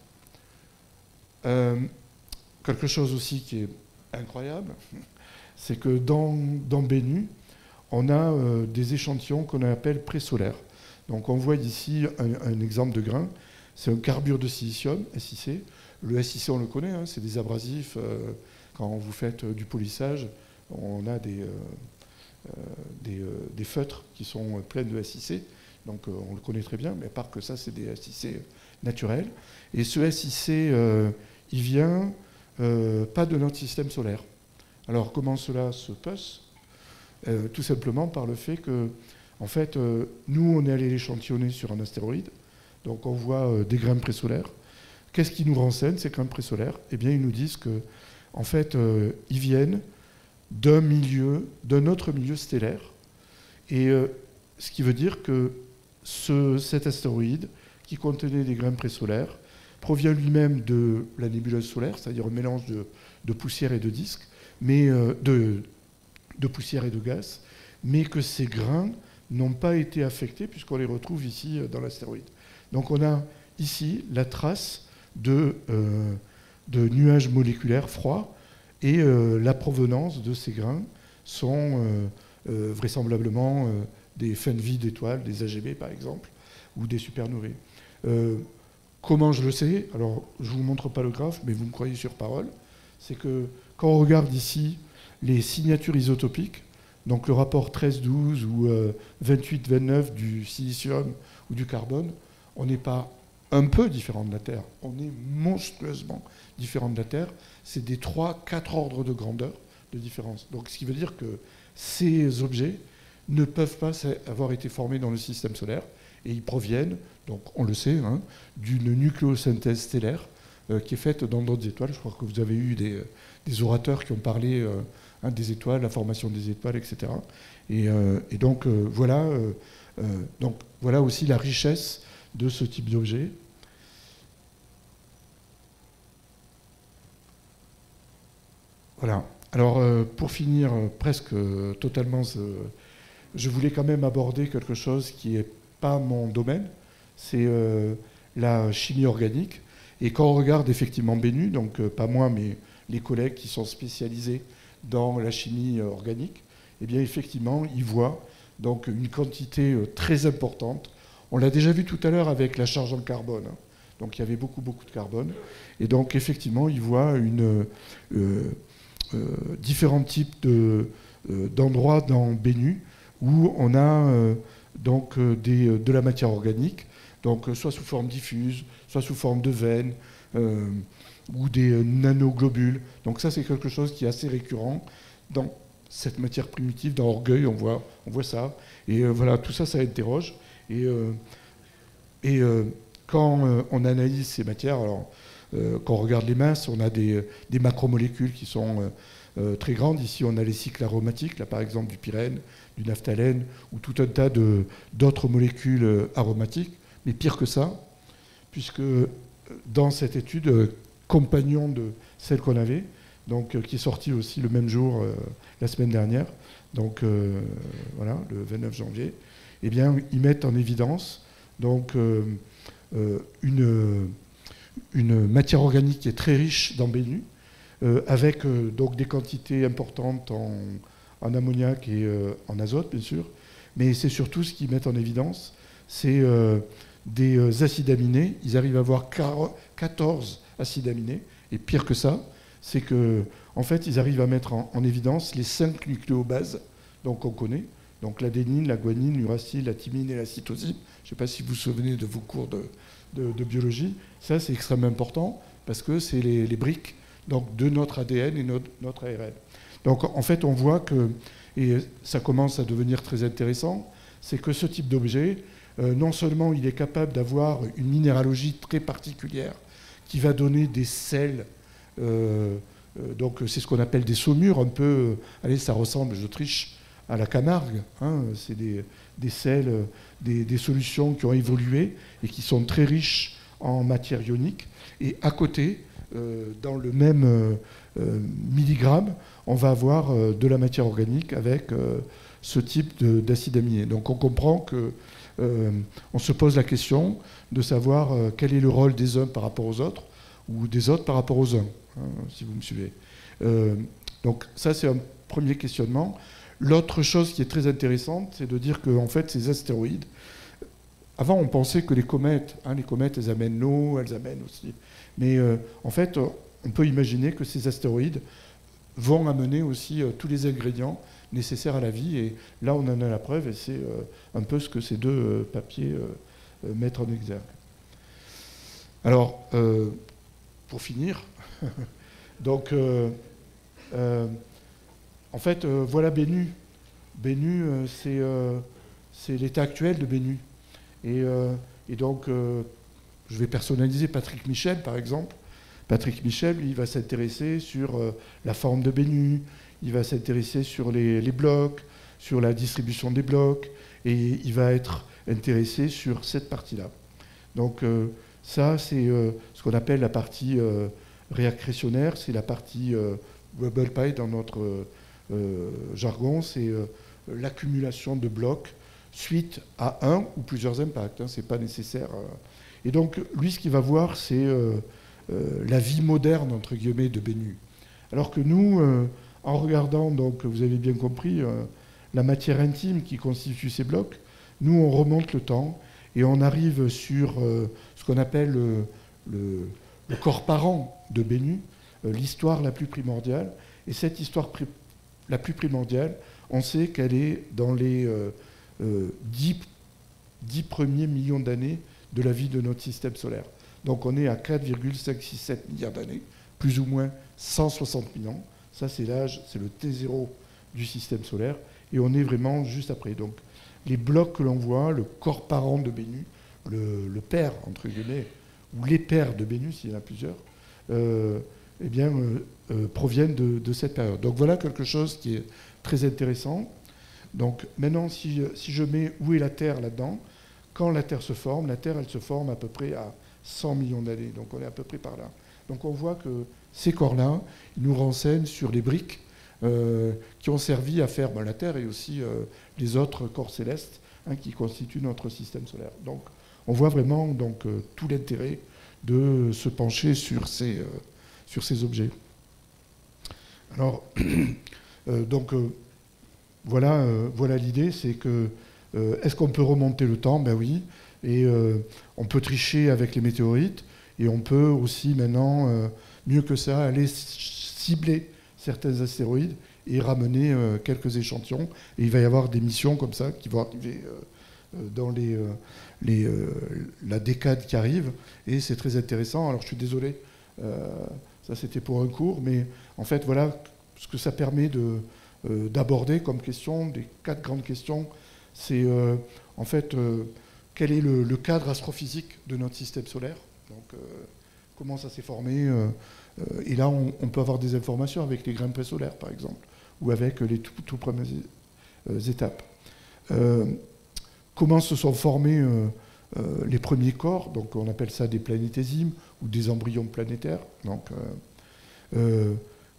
[SPEAKER 2] Quelque chose aussi qui est incroyable, c'est que dans Bennu, on a des échantillons qu'on appelle présolaires. Donc on voit ici un exemple de grain. C'est un carbure de silicium, SiC. Le SiC, on le connaît, hein, c'est des abrasifs. Quand vous faites du polissage, on a des feutres qui sont pleins de SiC. Donc on le connaît très bien, mais à part que ça, c'est des SiC naturels. Et ce SiC, il vient pas de notre système solaire. Alors comment cela se passe ? Tout simplement par le fait que, en fait, nous, on est allé l'échantillonner sur un astéroïde. Donc on voit des grains présolaires. Qu'est-ce qui nous renseigne, ces grains présolaires ? Eh bien, ils nous disent que, en fait, ils viennent d'un autre milieu stellaire. Et ce qui veut dire que cet astéroïde, qui contenait des grains présolaires, provient lui-même de la nébuleuse solaire, c'est-à-dire un mélange de poussière et de disques, mais de poussière et de gaz, mais que ces grains n'ont pas été affectés puisqu'on les retrouve ici dans l'astéroïde. Donc on a ici la trace de nuages moléculaires froids et la provenance de ces grains sont vraisemblablement des fins de vie d'étoiles, des AGB par exemple, ou des supernovae. Comment je le sais ? Alors je ne vous montre pas le graphe, mais vous me croyez sur parole. C'est que quand on regarde ici les signatures isotopiques, donc le rapport 13-12 ou 28-29 du silicium ou du carbone, on n'est pas un peu différent de la Terre, on est monstrueusement différent de la Terre. C'est des 3-4 ordres de grandeur de différence. Donc ce qui veut dire que ces objets ne peuvent pas avoir été formés dans le système solaire, et ils proviennent, donc on le sait, hein, d'une nucléosynthèse stellaire qui est faite dans d'autres étoiles. Je crois que vous avez eu des orateurs qui ont parlé des étoiles, la formation des étoiles, etc. Et donc, voilà aussi la richesse de ce type d'objet. Voilà. Alors, pour finir presque totalement, je voulais quand même aborder quelque chose qui n'est pas mon domaine, c'est la chimie organique. Et quand on regarde effectivement Bennu, donc pas moi, mais les collègues qui sont spécialisés dans la chimie organique, eh bien effectivement, ils voient donc une quantité très importante. On l'a déjà vu tout à l'heure avec la charge en carbone. Hein. Donc il y avait beaucoup de carbone. Et donc effectivement, ils voient différents types d'endroits dans Bennu où on a de la matière organique, donc soit sous forme diffuse, soit sous forme de veines, ou des nanoglobules. Donc ça, c'est quelque chose qui est assez récurrent dans cette matière primitive, dans Orgueil, on voit ça. Et voilà, tout ça, ça interroge. Et quand on analyse ces matières, alors, quand on regarde les masses, on a des macromolécules qui sont très grandes. Ici, on a les cycles aromatiques, là, par exemple, du pyrène, du naphtalène, ou tout un tas d'autres molécules aromatiques. Mais pire que ça, puisque dans cette étude, compagnon de celle qu'on avait, donc, qui est sortie aussi le même jour, la semaine dernière, donc voilà, le 29 janvier, eh bien, ils mettent en évidence donc, une matière organique qui est très riche dans Bennu, avec donc, des quantités importantes en ammoniac et en azote, bien sûr, mais c'est surtout ce qu'ils mettent en évidence, c'est des acides aminés. Ils arrivent à avoir 14 acides aminés, et pire que ça, c'est qu'en fait, ils arrivent à mettre en évidence les 5 nucléobases qu'on connaît, donc l'adénine, la guanine, l'uracile, la thymine et la cytosine. Je ne sais pas si vous vous souvenez de vos cours de biologie. Ça, c'est extrêmement important, parce que c'est les briques donc de notre ADN et notre ARN. Donc en fait, on voit que, et ça commence à devenir très intéressant, c'est que ce type d'objet, non seulement il est capable d'avoir une minéralogie très particulière qui va donner des sels, donc c'est ce qu'on appelle des saumures, un peu, allez, ça ressemble, je triche, à la Camargue, hein, c'est des sels, des solutions qui ont évolué et qui sont très riches en matière ionique. Et à côté, dans le même milligramme, on va avoir de la matière organique avec ce type d'acide aminé. Donc on comprend que on se pose la question de savoir quel est le rôle des uns par rapport aux autres ou des autres par rapport aux uns, hein, si vous me suivez. Donc ça, c'est un premier questionnement. L'autre chose qui est très intéressante, c'est de dire que en fait, ces astéroïdes, avant on pensait que les comètes, elles amènent l'eau, elles amènent aussi, mais en fait, on peut imaginer que ces astéroïdes vont amener aussi tous les ingrédients nécessaires à la vie, et là on en a la preuve, et c'est un peu ce que ces deux papiers mettent en exergue. Alors, pour finir, donc, en fait, voilà Bennu. Bennu, c'est l'état actuel de Bennu. Et donc, je vais personnaliser Patrick Michel, par exemple. Patrick Michel, il va s'intéresser sur la forme de Bennu, il va s'intéresser sur les blocs, sur la distribution des blocs, et il va être intéressé sur cette partie-là. Donc ça, c'est ce qu'on appelle la partie réaccrétionnaire, c'est la partie Wobble Pie dans notre jargon, c'est l'accumulation de blocs suite à un ou plusieurs impacts, hein, c'est pas nécessaire. Et donc, lui, ce qu'il va voir, c'est la vie moderne, entre guillemets, de Bennu. Alors que nous, en regardant, donc, vous avez bien compris, la matière intime qui constitue ces blocs, nous, on remonte le temps et on arrive sur ce qu'on appelle le corps parent de Bennu, l'histoire la plus primordiale. Et cette histoire la plus primordiale, on sait qu'elle est dans les 10 premiers millions d'années de la vie de notre système solaire. Donc on est à 4,567 milliards d'années, plus ou moins 160 000 ans. Ça, c'est l'âge, c'est le T0 du système solaire. Et on est vraiment juste après. Donc les blocs que l'on voit, le corps parent de Bennu, le père, entre guillemets, ou les pères de Bennu, s'il y en a plusieurs, eh bien, proviennent de cette période. Donc voilà quelque chose qui est très intéressant. Donc maintenant, si je mets où est la Terre là-dedans, quand la Terre se forme, la Terre, elle se forme à peu près à 100 millions d'années. Donc on est à peu près par là. Donc on voit que ces corps-là, ils nous renseignent sur les briques qui ont servi à faire la Terre et aussi les autres corps célestes, hein, qui constituent notre système solaire. Donc on voit vraiment donc, tout l'intérêt de se pencher sur ces objets. Alors, donc, voilà l'idée, c'est que est-ce qu'on peut remonter le temps? Ben oui, et on peut tricher avec les météorites, et on peut aussi maintenant, mieux que ça, aller cibler certains astéroïdes et ramener quelques échantillons. Et il va y avoir des missions comme ça qui vont arriver dans la décade qui arrive, et c'est très intéressant. Alors je suis désolé, ça c'était pour un cours, mais en fait voilà ce que ça permet d'aborder comme question, des 4 grandes questions. C'est en fait quel est le cadre astrophysique de notre système solaire, donc comment ça s'est formé, et là on peut avoir des informations avec les grains de présolaires par exemple, ou avec les tout premières étapes. Comment se sont formés les premiers corps, donc on appelle ça des planétésimes ou des embryons planétaires. Donc,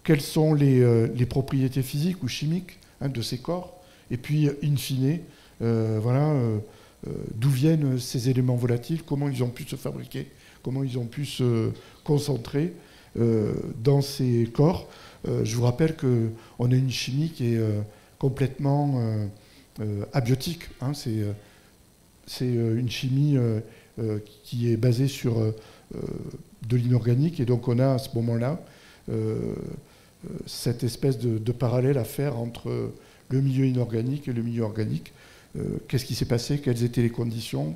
[SPEAKER 2] quelles sont les propriétés physiques ou chimiques, hein, de ces corps, et puis in fine, d'où viennent ces éléments volatiles, comment ils ont pu se fabriquer, comment ils ont pu se concentrer dans ces corps. Je vous rappelle qu'on a une chimie qui est complètement abiotique, hein, c'est une chimie qui est basée sur de l'inorganique, et donc on a à ce moment-là cette espèce de parallèle à faire entre le milieu inorganique et le milieu organique. Qu'est-ce qui s'est passé? Quelles étaient les conditions?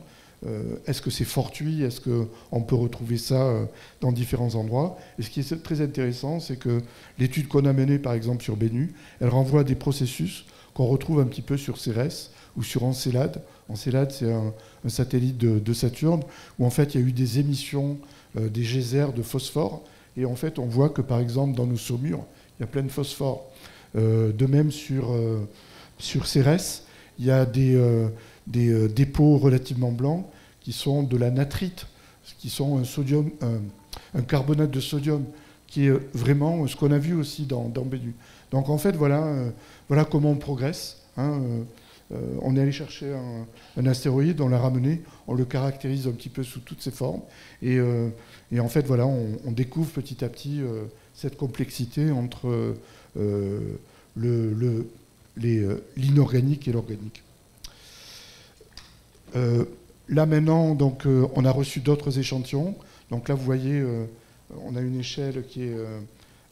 [SPEAKER 2] est-ce que c'est fortuit? Est-ce qu'on peut retrouver ça dans différents endroits? Et ce qui est très intéressant, c'est que l'étude qu'on a menée, par exemple, sur Bennu, elle renvoie à des processus qu'on retrouve un petit peu sur Cérès ou sur Encelade. Encelade, c'est un satellite de Saturne, où en fait, il y a eu des émissions des geysers de phosphore. Et en fait, on voit que, par exemple, dans nos saumures, il y a plein de phosphore. De même, sur Cérès, il y a des dépôts relativement blancs qui sont de la natrite, qui sont un carbonate de sodium, qui est vraiment ce qu'on a vu aussi dans Bennu. Donc en fait, voilà comment on progresse. Hein. On est allé chercher un astéroïde, on l'a ramené, on le caractérise un petit peu sous toutes ses formes. Et en fait, voilà, on découvre petit à petit cette complexité entre l'inorganique et l'organique. Là maintenant, donc, on a reçu d'autres échantillons. Donc là, vous voyez, on a une échelle qui est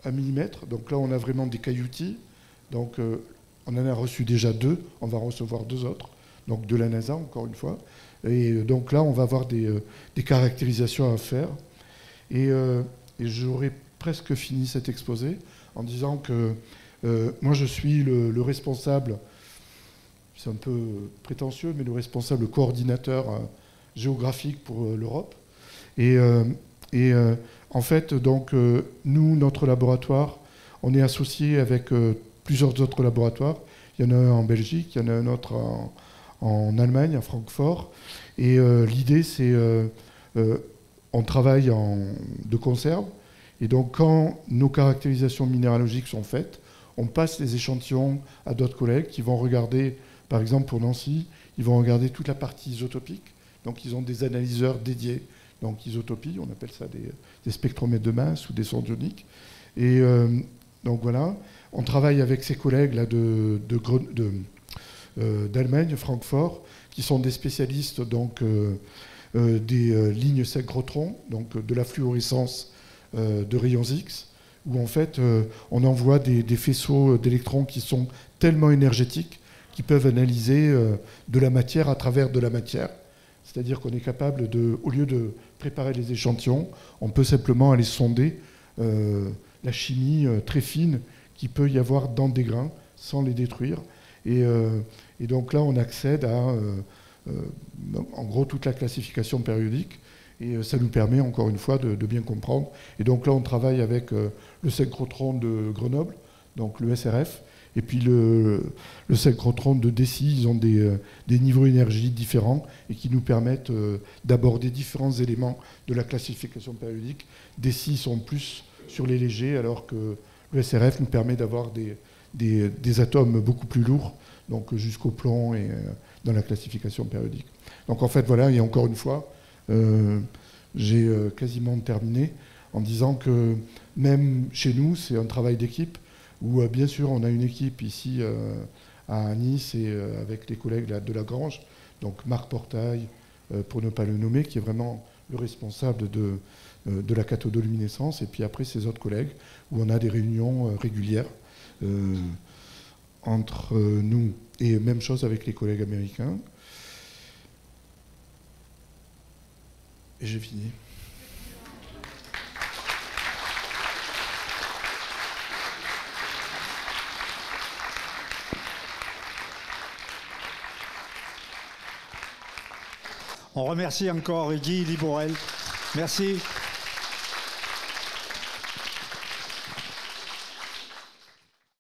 [SPEAKER 2] 1 mm. Donc là, on a vraiment des cailloutis. Donc on en a reçu déjà 2. On va en recevoir 2 autres. Donc de la NASA, encore une fois. Et donc là, on va avoir des caractérisations à faire. Et j'aurais presque fini cet exposé en disant que moi, je suis le responsable. C'est un peu prétentieux, mais le responsable coordinateur géographique pour l'Europe. Et en fait, donc, nous, notre laboratoire, on est associé avec plusieurs autres laboratoires. Il y en a un en Belgique, il y en a un autre en Allemagne, à Francfort. Et l'idée, c'est on travaille de conserve. Et donc, quand nos caractérisations minéralogiques sont faites, on passe les échantillons à d'autres collègues qui vont regarder. Par exemple, pour Nancy, ils vont regarder toute la partie isotopique. Donc, ils ont des analyseurs dédiés. Donc, isotopie, on appelle ça des spectromètres de masse ou des sondes ioniques. Et donc, voilà. On travaille avec ces collègues là, d'Allemagne, Francfort, qui sont des spécialistes donc, des lignes synchrotrons, donc de la fluorescence de rayons X, où en fait, on envoie des faisceaux d'électrons qui sont tellement énergétiques qui peuvent analyser de la matière à travers de la matière. C'est-à-dire qu'on est capable au lieu de préparer les échantillons, on peut simplement aller sonder la chimie très fine qu'il peut y avoir dans des grains sans les détruire. Et donc là, on accède à, en gros, toute la classification périodique. Et ça nous permet, encore une fois, de bien comprendre. Et donc là, on travaille avec le synchrotron de Grenoble, donc le SRF, et puis le synchrotron de DECI. Ils ont des niveaux d'énergie différents et qui nous permettent d'aborder différents éléments de la classification périodique. DECI sont plus sur les légers, alors que le SRF nous permet d'avoir des atomes beaucoup plus lourds, donc jusqu'au plomb et dans la classification périodique. Donc en fait, voilà, et encore une fois, j'ai quasiment terminé en disant que même chez nous, c'est un travail d'équipe où bien sûr on a une équipe ici à Nice et avec les collègues de Lagrange, donc Marc Portail, pour ne pas le nommer, qui est vraiment le responsable de la cathodoluminescence, et puis après ses autres collègues, où on a des réunions régulières entre nous, et même chose avec les collègues américains. Et j'ai fini.
[SPEAKER 1] On remercie encore Guy Liborel. Merci.